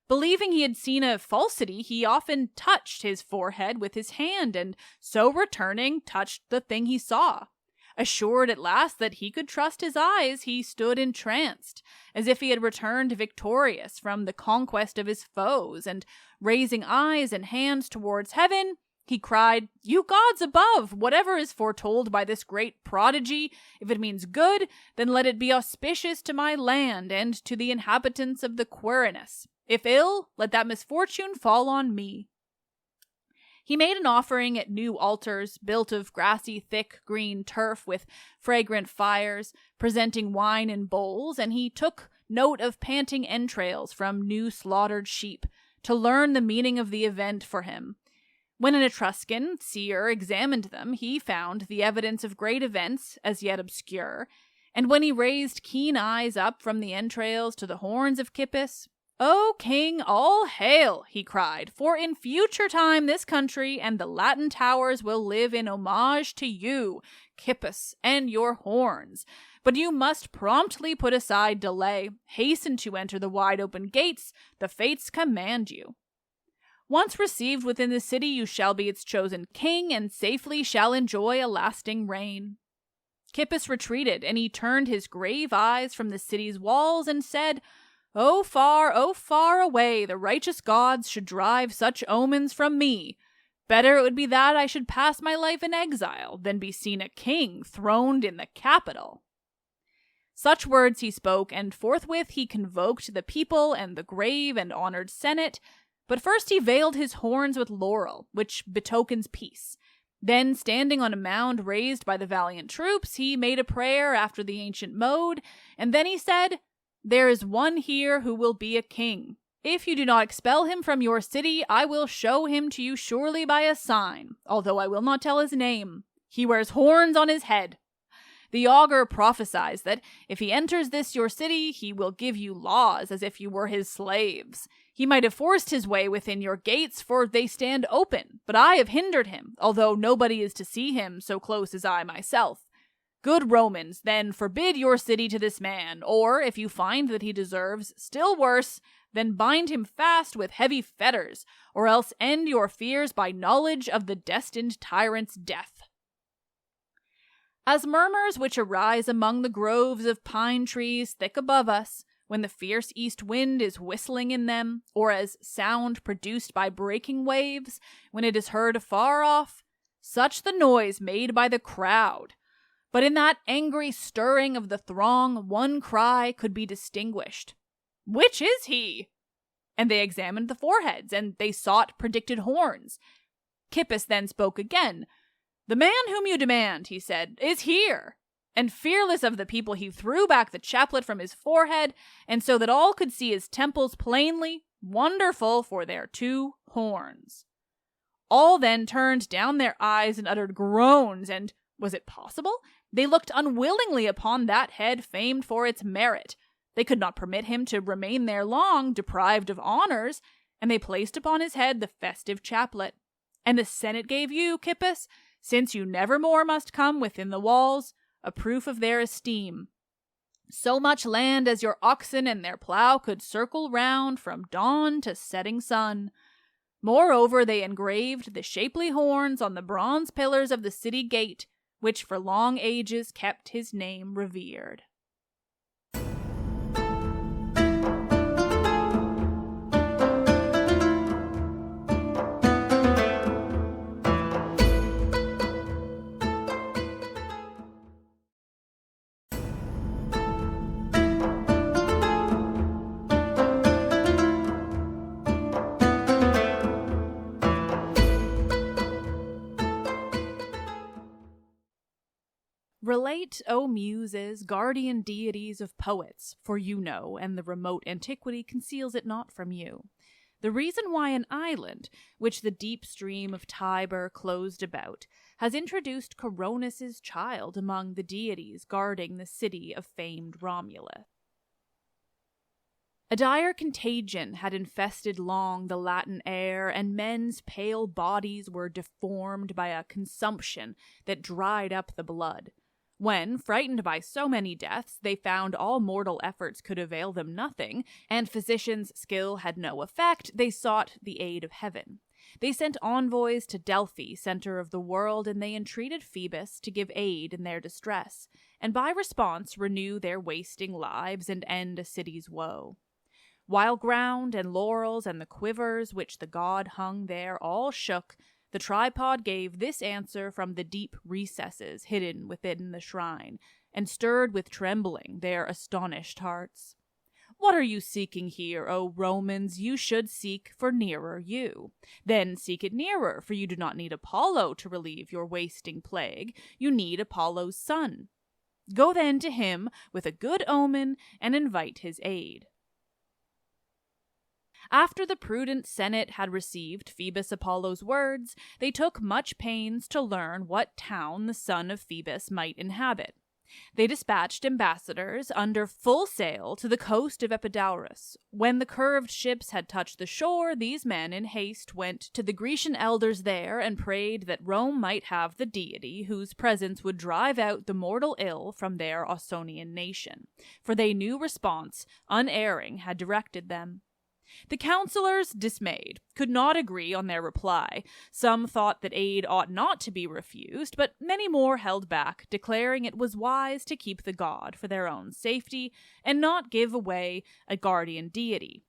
Believing he had seen a falsity, he often touched his forehead with his hand, and so returning, touched the thing he saw. Assured at last that he could trust his eyes, he stood entranced, as if he had returned victorious from the conquest of his foes, and raising eyes and hands towards heaven, he cried, "You gods above, whatever is foretold by this great prodigy, if it means good, then let it be auspicious to my land and to the inhabitants of the Quirinus. If ill, let that misfortune fall on me." He made an offering at new altars, built of grassy, thick, green turf with fragrant fires, presenting wine in bowls, and he took note of panting entrails from new slaughtered sheep, to learn the meaning of the event for him. When an Etruscan seer examined them, he found the evidence of great events, as yet obscure, and when he raised keen eyes up from the entrails to the horns of Kippis, "O king, all hail," he cried, "for in future time this country and the Latin towers will live in homage to you, Kippis, and your horns. But you must promptly put aside delay, hasten to enter the wide-open gates, the fates command you. Once received within the city, you shall be its chosen king, and safely shall enjoy a lasting reign." Kippis retreated, and he turned his grave eyes from the city's walls and said, oh far away the righteous gods should drive such omens from me. Better it would be that I should pass my life in exile than be seen a king throned in the capital." Such words he spoke, and forthwith he convoked the people and the grave and honored senate. But first he veiled his horns with laurel, which betokens peace. Then, standing on a mound raised by the valiant troops, he made a prayer after the ancient mode, and then he said, "There is one here who will be a king. If you do not expel him from your city, I will show him to you surely by a sign, although I will not tell his name. He wears horns on his head. The augur prophesies that if he enters this your city, he will give you laws as if you were his slaves. He might have forced his way within your gates, for they stand open, but I have hindered him, although nobody is to see him so close as I myself. Good Romans, then forbid your city to this man, or, if you find that he deserves still worse, then bind him fast with heavy fetters, or else end your fears by knowledge of the destined tyrant's death." As murmurs which arise among the groves of pine trees thick above us, when the fierce east wind is whistling in them, or as sound produced by breaking waves, when it is heard afar off, such the noise made by the crowd. But in that angry stirring of the throng, one cry could be distinguished. "Which is he?" And they examined the foreheads, and they sought predicted horns. Kippis then spoke again. "The man whom you demand," he said, "is here." And fearless of the people, he threw back the chaplet from his forehead, and so that all could see his temples plainly, wonderful for their 2 horns. All then turned down their eyes and uttered groans, and, was it possible? They looked unwillingly upon that head famed for its merit. They could not permit him to remain there long, deprived of honors, and they placed upon his head the festive chaplet. And the Senate gave you, Kippis, since you never more must come within the walls, a proof of their esteem. So much land as your oxen and their plough could circle round from dawn to setting sun. Moreover, they engraved the shapely horns on the bronze pillars of the city gate, which for long ages kept his name revered. Relate, O Muses, guardian deities of poets, for you know, and the remote antiquity conceals it not from you, the reason why an island, which the deep stream of Tiber closed about, has introduced Coronis's child among the deities guarding the city of famed Romulus. A dire contagion had infested long the Latin air, and men's pale bodies were deformed by a consumption that dried up the blood. When, frightened by so many deaths, they found all mortal efforts could avail them nothing, and physicians' skill had no effect, they sought the aid of heaven. They sent envoys to Delphi, center of the world, and they entreated Phoebus to give aid in their distress, and by response renew their wasting lives and end a city's woe. While ground and laurels and the quivers which the god hung there all shook, the tripod gave this answer from the deep recesses hidden within the shrine, and stirred with trembling their astonished hearts. "What are you seeking here, O Romans? You should seek for nearer you. Then seek it nearer, for you do not need Apollo to relieve your wasting plague. You need Apollo's son. Go then to him with a good omen and invite his aid." After the prudent Senate had received Phoebus Apollo's words, they took much pains to learn what town the son of Phoebus might inhabit. They dispatched ambassadors under full sail to the coast of Epidaurus. When the curved ships had touched the shore, these men in haste went to the Grecian elders there and prayed that Rome might have the deity whose presence would drive out the mortal ill from their Ausonian nation, for they knew response, unerring, had directed them. The counselors, dismayed, could not agree on their reply. Some thought that aid ought not to be refused, but many more held back, declaring it was wise to keep the god for their own safety and not give away a guardian deity.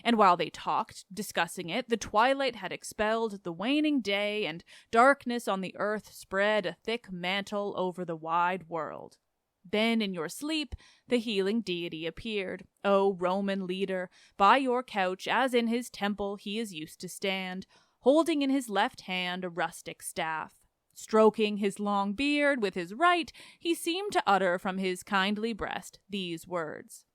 And while they talked, discussing it, the twilight had expelled the waning day, and darkness on the earth spread a thick mantle over the wide world. Then in your sleep the healing deity appeared. O Roman leader, by your couch as in his temple he is used to stand, holding in his left hand a rustic staff. Stroking his long beard with his right, he seemed to utter from his kindly breast these words: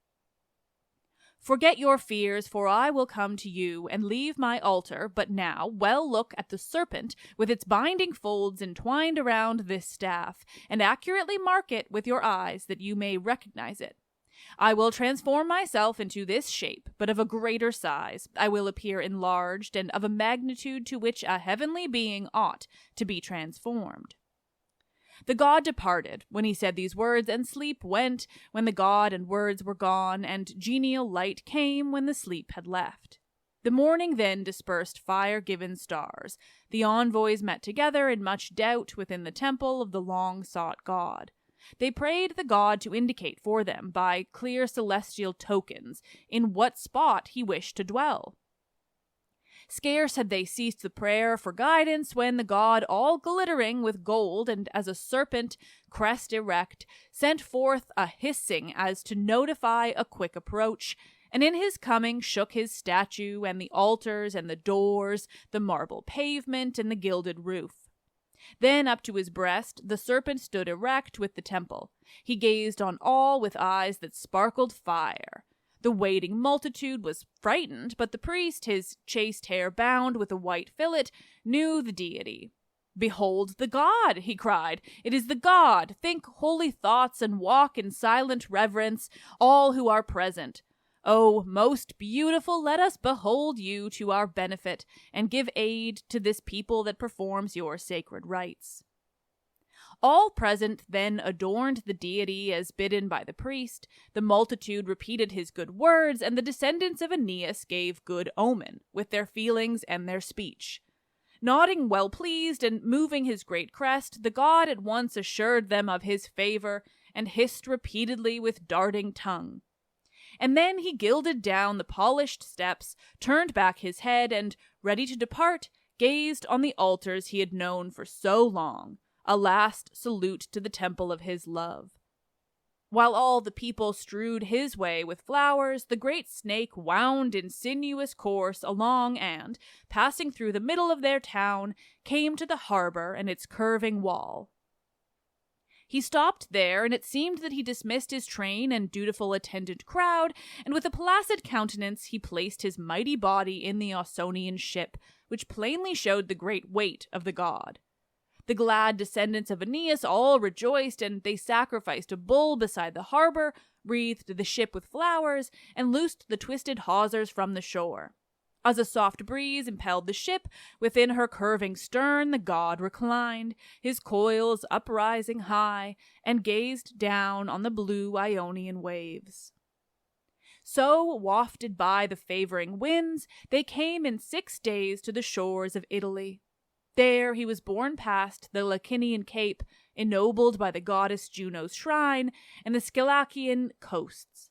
"Forget your fears, for I will come to you and leave my altar, but now well look at the serpent with its binding folds entwined around this staff, and accurately mark it with your eyes that you may recognize it. I will transform myself into this shape, but of a greater size. I will appear enlarged and of a magnitude to which a heavenly being ought to be transformed." The god departed when he said these words, and sleep went when the god and words were gone, and genial light came when the sleep had left. The morning then dispersed fire-given stars. The envoys met together in much doubt within the temple of the long-sought god. They prayed the god to indicate for them, by clear celestial tokens, in what spot he wished to dwell. Scarce had they ceased the prayer for guidance when the god, all glittering with gold and as a serpent, crest erect, sent forth a hissing as to notify a quick approach, and in his coming shook his statue and the altars and the doors, the marble pavement and the gilded roof. Then up to his breast the serpent stood erect with the temple. He gazed on all with eyes that sparkled fire. The waiting multitude was frightened, but the priest, his chaste hair bound with a white fillet, knew the deity. "Behold the god," he cried. "It is the god. Think holy thoughts and walk in silent reverence, all who are present. O most beautiful, let us behold you to our benefit, and give aid to this people that performs your sacred rites." All present then adorned the deity as bidden by the priest, the multitude repeated his good words, and the descendants of Aeneas gave good omen, with their feelings and their speech. Nodding well pleased and moving his great crest, the god at once assured them of his favor, and hissed repeatedly with darting tongue. And then he gilded down the polished steps, turned back his head, and, ready to depart, gazed on the altars he had known for so long, a last salute to the temple of his love. While all the people strewed his way with flowers, the great snake wound in sinuous course along and, passing through the middle of their town, came to the harbor and its curving wall. He stopped there, and it seemed that he dismissed his train and dutiful attendant crowd, and with a placid countenance he placed his mighty body in the Ausonian ship, which plainly showed the great weight of the god. The glad descendants of Aeneas all rejoiced, and they sacrificed a bull beside the harbor, wreathed the ship with flowers, and loosed the twisted hawsers from the shore. As a soft breeze impelled the ship, within her curving stern the god reclined, his coils uprising high, and gazed down on the blue Ionian waves. So, wafted by the favoring winds, they came in 6 days to the shores of Italy. There he was borne past the Lacinian cape, ennobled by the goddess Juno's shrine, and the Scyllacian coasts.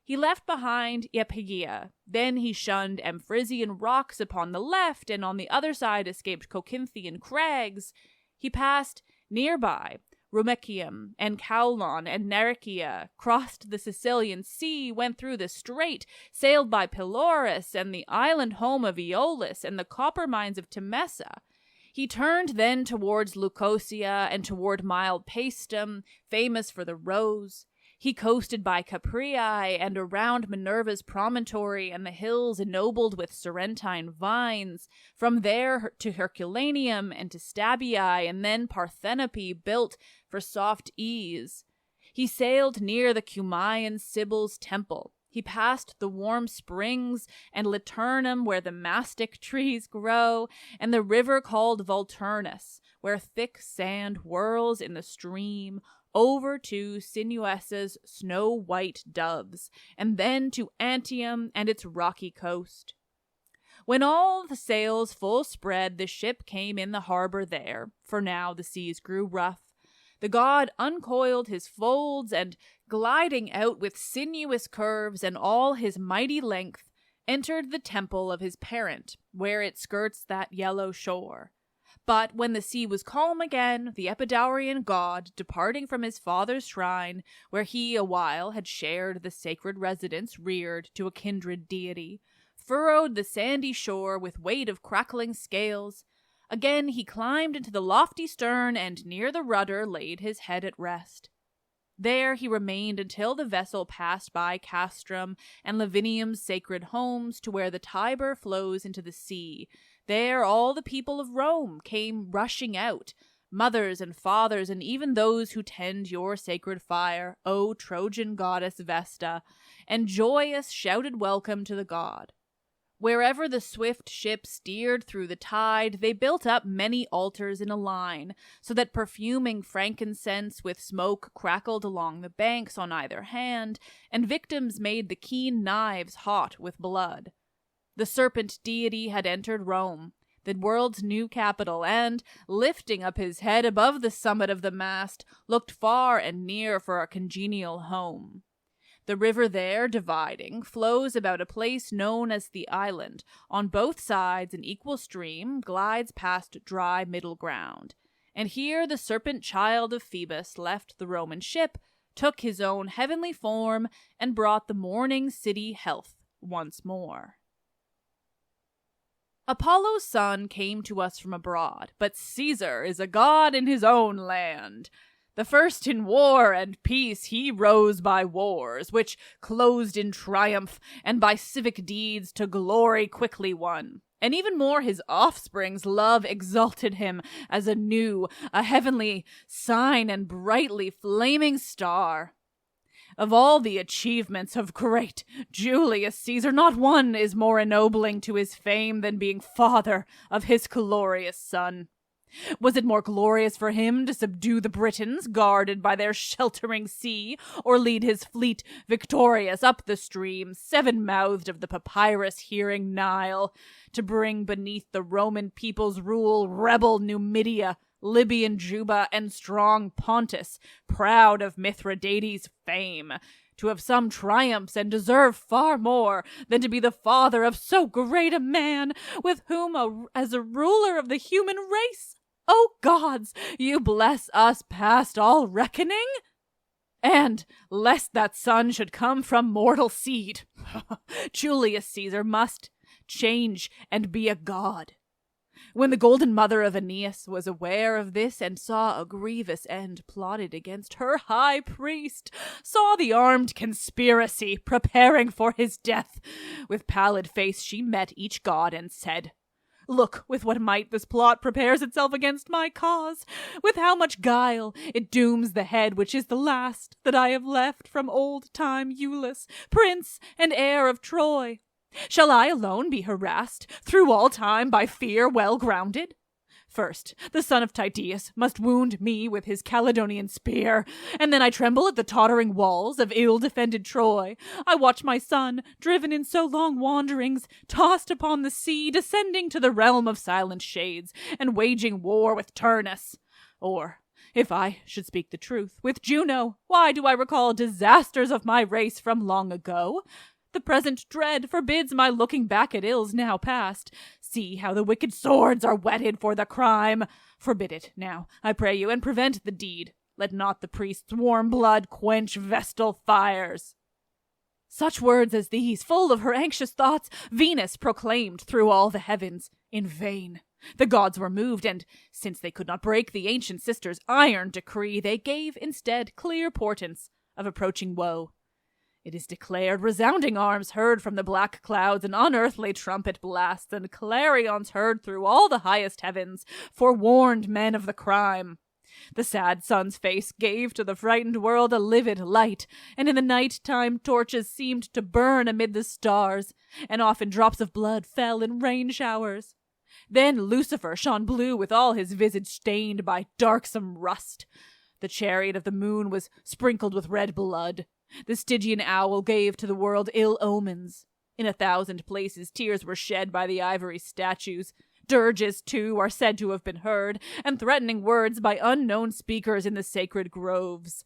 He left behind Epigea. Then he shunned Amphrysian rocks upon the left, and on the other side escaped Cocinthian crags. He passed nearby Rumecium and Caulon and Nericia, crossed the Sicilian sea, went through the strait, sailed by Pelorus and the island home of Aeolus and the copper mines of Temesa. He turned then towards Leucosia and toward mild Paestum, famous for the rose. He coasted by Capreae and around Minerva's promontory and the hills ennobled with Sorrentine vines, from there to Herculaneum and to Stabiae, and then Parthenope built for soft ease. He sailed near the Cumaean Sibyl's temple. He passed the warm springs and Liternum where the mastic trees grow, and the river called Vulturnus, where thick sand whirls in the stream, over to Sinuessa's snow-white doves, and then to Antium and its rocky coast. When all the sails full spread, the ship came in the harbor there, for now the seas grew rough. The god uncoiled his folds, and, gliding out with sinuous curves and all his mighty length, entered the temple of his parent, where it skirts that yellow shore. But when the sea was calm again, the Epidaurian god, departing from his father's shrine, where he a while had shared the sacred residence reared to a kindred deity, furrowed the sandy shore with weight of crackling scales. Again he climbed into the lofty stern, and near the rudder laid his head at rest. There he remained until the vessel passed by Castrum and Lavinium's sacred homes to where the Tiber flows into the sea. There all the people of Rome came rushing out, mothers and fathers, and even those who tend your sacred fire, O Trojan goddess Vesta, and joyous shouted welcome to the god. Wherever the swift ship steered through the tide, they built up many altars in a line, so that perfuming frankincense with smoke crackled along the banks on either hand, and victims made the keen knives hot with blood. The serpent deity had entered Rome, the world's new capital, and, lifting up his head above the summit of the mast, looked far and near for a congenial home. The river there, dividing, flows about a place known as the island. On both sides an equal stream glides past dry middle ground. And here the serpent child of Phoebus left the Roman ship, took his own heavenly form, and brought the morning city health once more. Apollo's son came to us from abroad, but Caesar is a god in his own land. The first in war and peace he rose by wars, which closed in triumph, and by civic deeds to glory quickly won. And even more his offspring's love exalted him as a heavenly sign and brightly flaming star. Of all the achievements of great Julius Caesar, not one is more ennobling to his fame than being father of his glorious son. Was it more glorious for him to subdue the Britons, guarded by their sheltering sea, or lead his fleet victorious up the stream, seven-mouthed of the papyrus-hearing Nile, to bring beneath the Roman people's rule rebel Numidia, Libyan Juba, and strong Pontus, proud of Mithridates' fame, to have some triumphs and deserve far more than to be the father of so great a man, with whom as a ruler of the human race? O gods, you bless us past all reckoning? And, lest that son should come from mortal seed, Julius Caesar must change and be a god. When the golden mother of Aeneas was aware of this and saw a grievous end plotted against her high priest, saw the armed conspiracy preparing for his death, with pallid face she met each god and said, "Look with what might this plot prepares itself against my cause, with how much guile it dooms the head which is the last that I have left from old-time Iulus, prince and heir of Troy. Shall I alone be harassed through all time by fear well-grounded? First, the son of Tydeus must wound me with his Caledonian spear, and then I tremble at the tottering walls of ill-defended Troy. I watch my son, driven in so long wanderings, tossed upon the sea, descending to the realm of silent shades, and waging war with Turnus. Or, if I should speak the truth, with Juno. Why do I recall disasters of my race from long ago? The present dread forbids my looking back at ills now past. See how the wicked swords are whetted for the crime. Forbid it now, I pray you, and prevent the deed. Let not the priest's warm blood quench vestal fires." Such words as these, full of her anxious thoughts, Venus proclaimed through all the heavens. In vain. The gods were moved, and, since they could not break the ancient sisters' iron decree, they gave instead clear portents of approaching woe. It is declared, resounding arms heard from the black clouds, and unearthly trumpet blasts, and clarions heard through all the highest heavens, forewarned men of the crime. The sad sun's face gave to the frightened world a livid light, and in the night-time torches seemed to burn amid the stars, and often drops of blood fell in rain showers. Then Lucifer shone blue with all his visage stained by darksome rust. The chariot of the moon was sprinkled with red blood. The Stygian owl gave to the world ill omens. In 1,000 places tears were shed by the ivory statues. Dirges, too, are said to have been heard, and threatening words by unknown speakers in the sacred groves.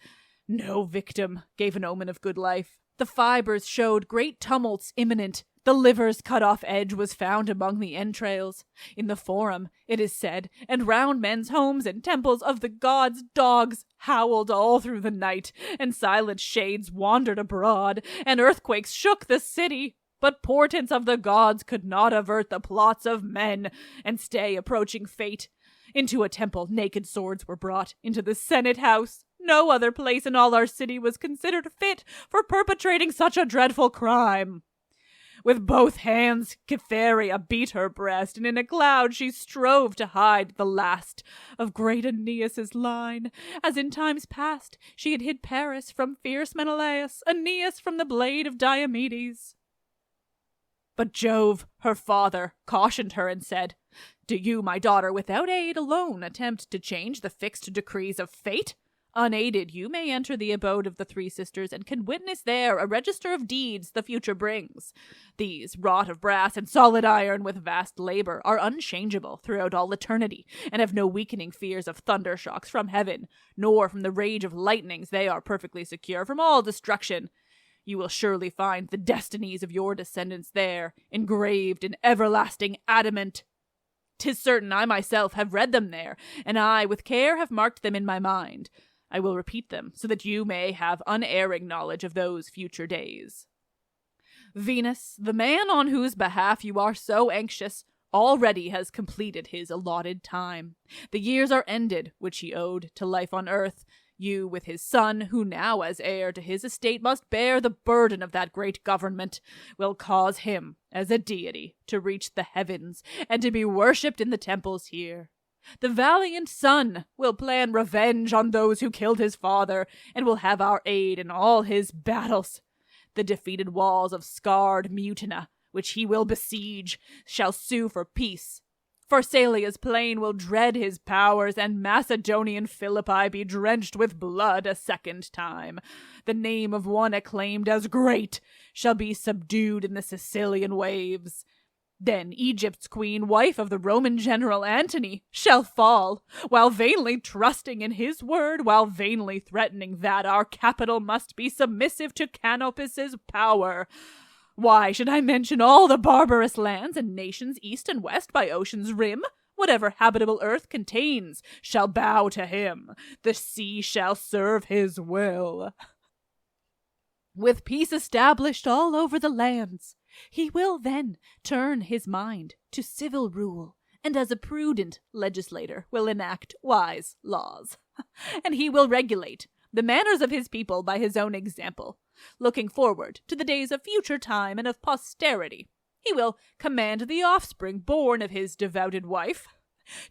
No victim gave an omen of good life. The fibers showed great tumults imminent. The liver's cut-off edge was found among the entrails. In the forum, it is said, and round men's homes and temples of the gods, dogs howled all through the night, and silent shades wandered abroad, and earthquakes shook the city. But portents of the gods could not avert the plots of men, and stay approaching fate. Into a temple naked swords were brought, into the Senate house. No other place in all our city was considered fit for perpetrating such a dreadful crime. With both hands Cytherea beat her breast, and in a cloud she strove to hide the last of great Aeneas's line, as in times past she had hid Paris from fierce Menelaus, Aeneas from the blade of Diomedes. But Jove, her father, cautioned her and said, "Do you, my daughter, without aid alone attempt to change the fixed decrees of fate? Unaided, you may enter the abode of the three sisters, and can witness there a register of deeds the future brings. These, wrought of brass and solid iron with vast labor, are unchangeable throughout all eternity, and have no weakening fears of thunder shocks from heaven, nor from the rage of lightnings. They are perfectly secure from all destruction. You will surely find the destinies of your descendants there, engraved in everlasting adamant. 'Tis certain I myself have read them there, and I with care have marked them in my mind. I will repeat them, so that you may have unerring knowledge of those future days. Venus, the man on whose behalf you are so anxious, already has completed his allotted time. The years are ended, which he owed to life on earth. You, with his son, who now as heir to his estate must bear the burden of that great government, will cause him, as a deity, to reach the heavens, and to be worshipped in the temples here. The valiant son will plan revenge on those who killed his father, and will have our aid in all his battles. The defeated walls of scarred Mutina, which he will besiege, shall sue for peace. Pharsalia's plain will dread his powers, and Macedonian Philippi be drenched with blood a second time. The name of one acclaimed as great shall be subdued in the Sicilian waves. Then Egypt's queen, wife of the Roman general Antony, shall fall, while vainly trusting in his word, while vainly threatening that our capital must be submissive to Canopus's power. Why should I mention all the barbarous lands and nations east and west by ocean's rim? Whatever habitable earth contains shall bow to him. The sea shall serve his will. With peace established all over the lands, he will then turn his mind to civil rule, and as a prudent legislator will enact wise laws. And he will regulate the manners of his people by his own example, looking forward to the days of future time and of posterity. He will command the offspring born of his devoted wife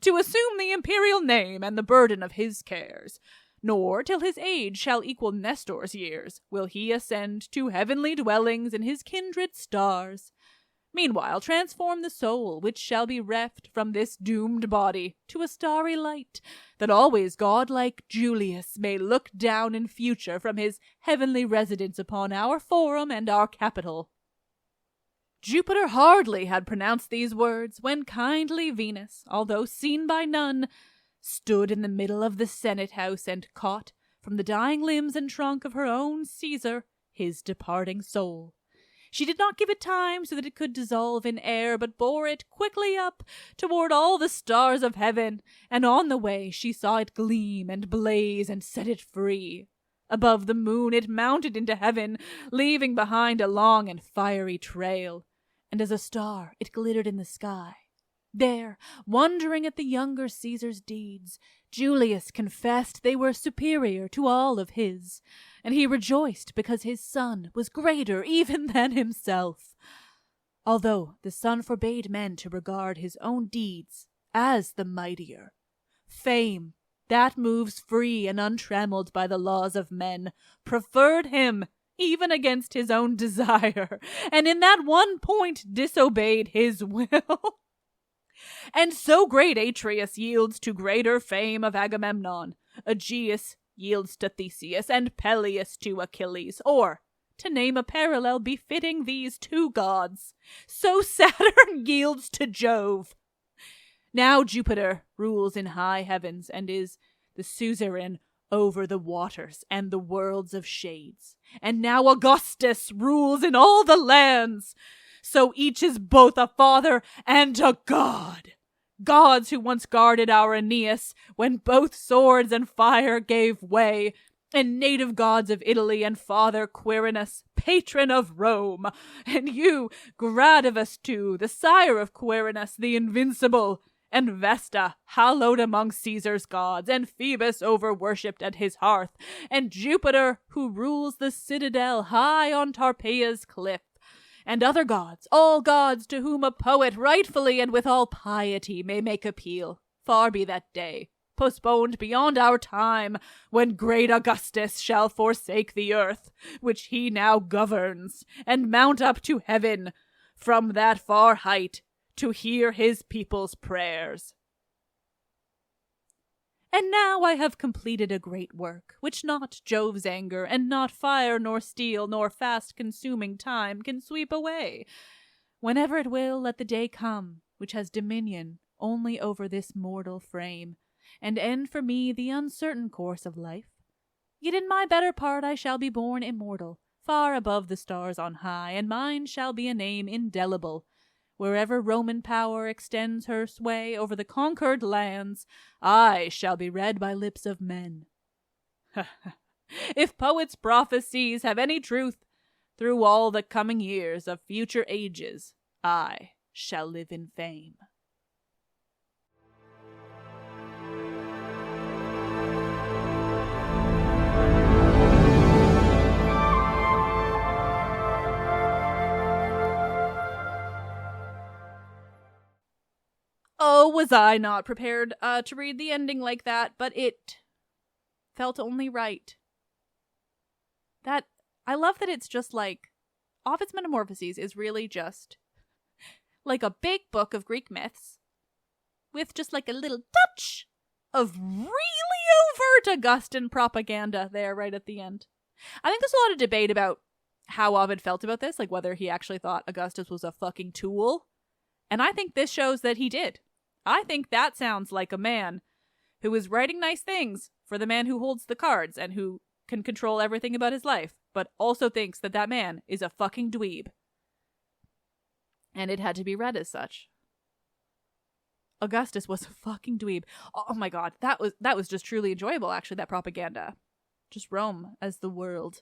to assume the imperial name and the burden of his cares. Nor till his age shall equal Nestor's years will he ascend to heavenly dwellings in his kindred stars. Meanwhile transform the soul, which shall be reft from this doomed body, to a starry light, that always godlike Julius may look down in future from his heavenly residence upon our forum and our capital. Jupiter hardly had pronounced these words, when kindly Venus, although seen by none, stood in the middle of the Senate house and caught, from the dying limbs and trunk of her own Caesar, his departing soul. She did not give it time so that it could dissolve in air, but bore it quickly up toward all the stars of heaven, and on the way she saw it gleam and blaze and set it free. Above the moon it mounted into heaven, leaving behind a long and fiery trail, and as a star it glittered in the sky. There, wondering at the younger Caesar's deeds, Julius confessed they were superior to all of his, and he rejoiced because his son was greater even than himself. Although the son forbade men to regard his own deeds as the mightier, fame, that moves free and untrammeled by the laws of men, preferred him even against his own desire, and in that one point disobeyed his will. And so great Atreus yields to greater fame of Agamemnon, Aegeus yields to Theseus, and Peleus to Achilles, or, to name a parallel befitting these two gods, so Saturn yields to Jove. Now Jupiter rules in high heavens, and is the suzerain over the waters and the worlds of shades. And now Augustus rules in all the lands. So each is both a father and a god. Gods who once guarded our Aeneas when both swords and fire gave way, and native gods of Italy, and Father Quirinus, patron of Rome, and you, Gradivus too, the sire of Quirinus the invincible, and Vesta, hallowed among Caesar's gods, and Phoebus over-worshipped at his hearth, and Jupiter, who rules the citadel high on Tarpeia's cliff, and other gods, all gods to whom a poet rightfully and with all piety may make appeal. Far be that day, postponed beyond our time, when great Augustus shall forsake the earth, which he now governs, and mount up to heaven, from that far height, to hear his people's prayers. And now I have completed a great work, which not Jove's anger, and not fire, nor steel, nor fast-consuming time can sweep away. Whenever it will, let the day come, which has dominion only over this mortal frame, and end for me the uncertain course of life. Yet in my better part I shall be born immortal, far above the stars on high, and mine shall be a name indelible. Wherever Roman power extends her sway over the conquered lands, I shall be read by lips of men. If poets' prophecies have any truth, through all the coming years of future ages, I shall live in fame. Oh, was I not prepared to read the ending like that, but it felt only right. I love that it's just like, Ovid's Metamorphoses is really just like a big book of Greek myths with just like a little touch of really overt Augustan propaganda there right at the end. I think there's a lot of debate about how Ovid felt about this, like whether he actually thought Augustus was a fucking tool. And I think this shows that he did. I think that sounds like a man who is writing nice things for the man who holds the cards and who can control everything about his life, but also thinks that that man is a fucking dweeb. And it had to be read as such. Augustus was a fucking dweeb. Oh my god, that was just truly enjoyable, actually, that propaganda. Just Rome as the world.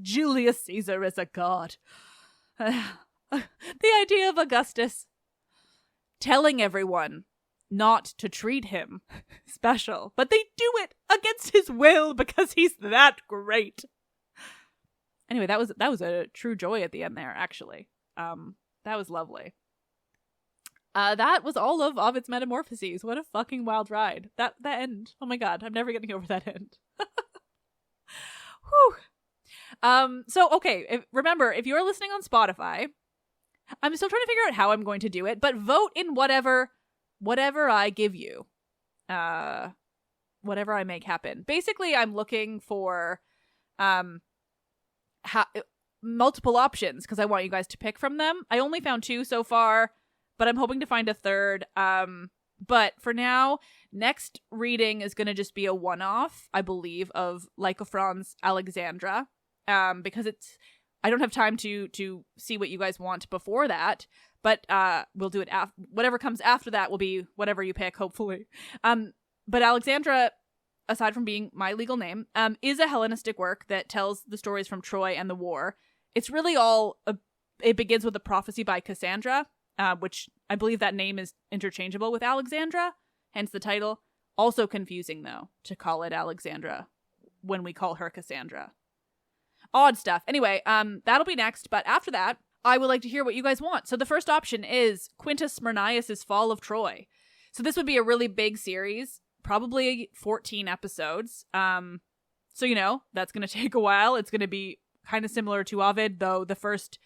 Julius Caesar as a god. The idea of Augustus telling everyone not to treat him special, but they do it against his will because he's that great. Anyway, that was a true joy at the end there, actually. That was lovely. That was all of Ovid's Metamorphoses. What a fucking wild ride. That end. Oh my god, I'm never getting over that end. Whew. So, okay, remember, if you're listening on Spotify, I'm still trying to figure out how I'm going to do it, but vote in whatever I give you. Whatever I make happen. Basically, I'm looking for multiple options because I want you guys to pick from them. I only found 2 so far, but I'm hoping to find a third. But for now, next reading is going to just be a one-off, I believe, of Lycophron's Alexandra, because I don't have time to see what you guys want before that, but we'll do it whatever comes after that will be whatever you pick, hopefully. But Alexandra, aside from being my legal name, is a Hellenistic work that tells the stories from Troy and the war. It's really it begins with a prophecy by Cassandra, which I believe that name is interchangeable with Alexandra, hence the title. Also confusing, though, to call it Alexandra when we call her Cassandra. Odd stuff. Anyway, that'll be next, but after that, I would like to hear what you guys want. So the first option is Quintus Smyrnaeus' Fall of Troy. So this would be a really big series, probably 14 episodes. So, that's going to take a while. It's going to be kind of similar to Ovid, though the first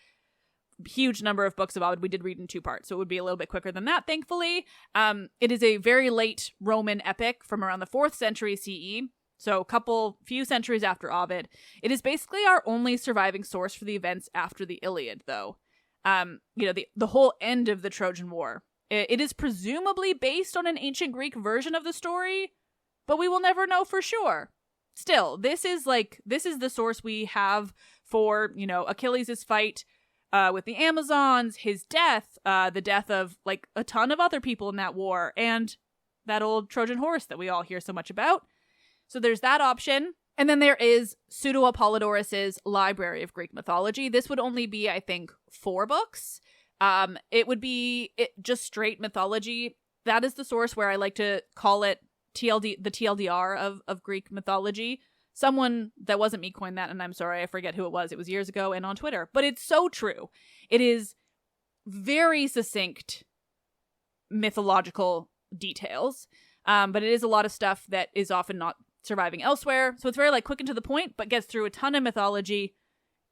huge number of books of Ovid we did read in 2 parts, so it would be a little bit quicker than that, thankfully. It is a very late Roman epic from around the 4th century CE, so few centuries after Ovid. It is basically our only surviving source for the events after the Iliad, though. The whole end of the Trojan War. It is presumably based on an ancient Greek version of the story, but we will never know for sure. Still, this is the source we have for, Achilles' fight with the Amazons, his death, the death of, a ton of other people in that war, and that old Trojan horse that we all hear so much about. So there's that option. And then there is Pseudo-Apollodorus' Library of Greek Mythology. This would only be, I think, 4 books. It would be just straight mythology. That is the source where I like to call it the TLDR of Greek mythology. Someone that wasn't me coined that, and I'm sorry, I forget who it was. It was years ago and on Twitter. But it's so true. It is very succinct mythological details. But it is a lot of stuff that is often not surviving elsewhere. So it's very quick and to the point, but gets through a ton of mythology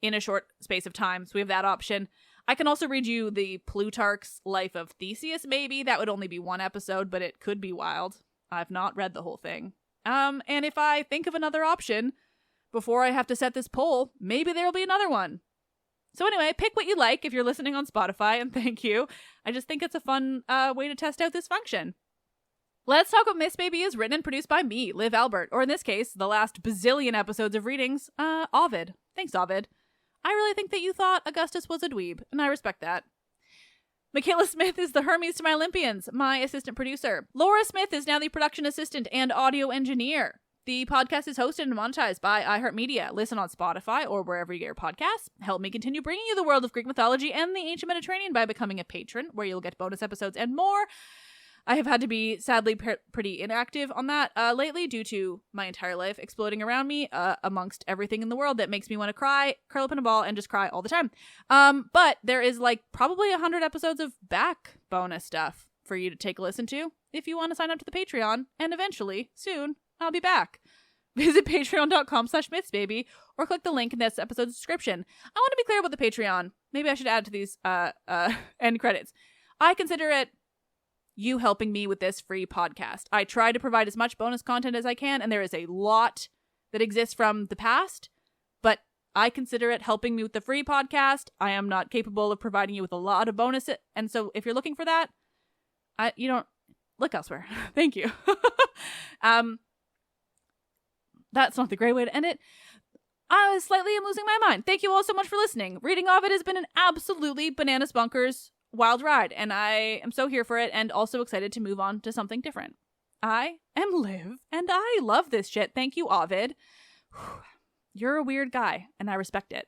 in a short space of time. So we have that option. I can also read you the Plutarch's Life of Theseus, maybe. That would only be 1 episode, but it could be wild. I've not read the whole thing. And if I think of another option before I have to set this poll, maybe there'll be another one. So anyway, pick what you like if you're listening on Spotify, and thank you. I just think it's a fun way to test out this function. Let's Talk About Miss Baby is written and produced by me, Liv Albert, or in this case, the last bazillion episodes of readings, Ovid. Thanks, Ovid. I really think that you thought Augustus was a dweeb, and I respect that. Michaela Smith is the Hermes to my Olympians, my assistant producer. Laura Smith is now the production assistant and audio engineer. The podcast is hosted and monetized by iHeartMedia. Listen on Spotify or wherever you get your podcasts. Help me continue bringing you the world of Greek mythology and the ancient Mediterranean by becoming a patron, where you'll get bonus episodes and more. I have had to be, sadly, pretty inactive on that lately due to my entire life exploding around me amongst everything in the world that makes me want to cry, curl up in a ball, and just cry all the time. But there is probably 100 episodes of back bonus stuff for you to take a listen to if you want to sign up to the Patreon. And eventually, soon, I'll be back. Visit patreon.com/mythsbaby or click the link in this episode's description. I want to be clear about the Patreon. Maybe I should add to these end credits. I consider it you helping me with this free podcast. I try to provide as much bonus content as I can, and there is a lot that exists from the past, but I consider it helping me with the free podcast. I am not capable of providing you with a lot of bonuses, and so if you're looking for that, you don't look elsewhere. Thank you. That's not the great way to end it. I am losing my mind. Thank you all so much for listening. Reading Ovid has been an absolutely bananas bonkers wild ride, and I am so here for it and also excited to move on to something different. I am Liv, and I love this shit. Thank you, Ovid. You're a weird guy, and I respect it.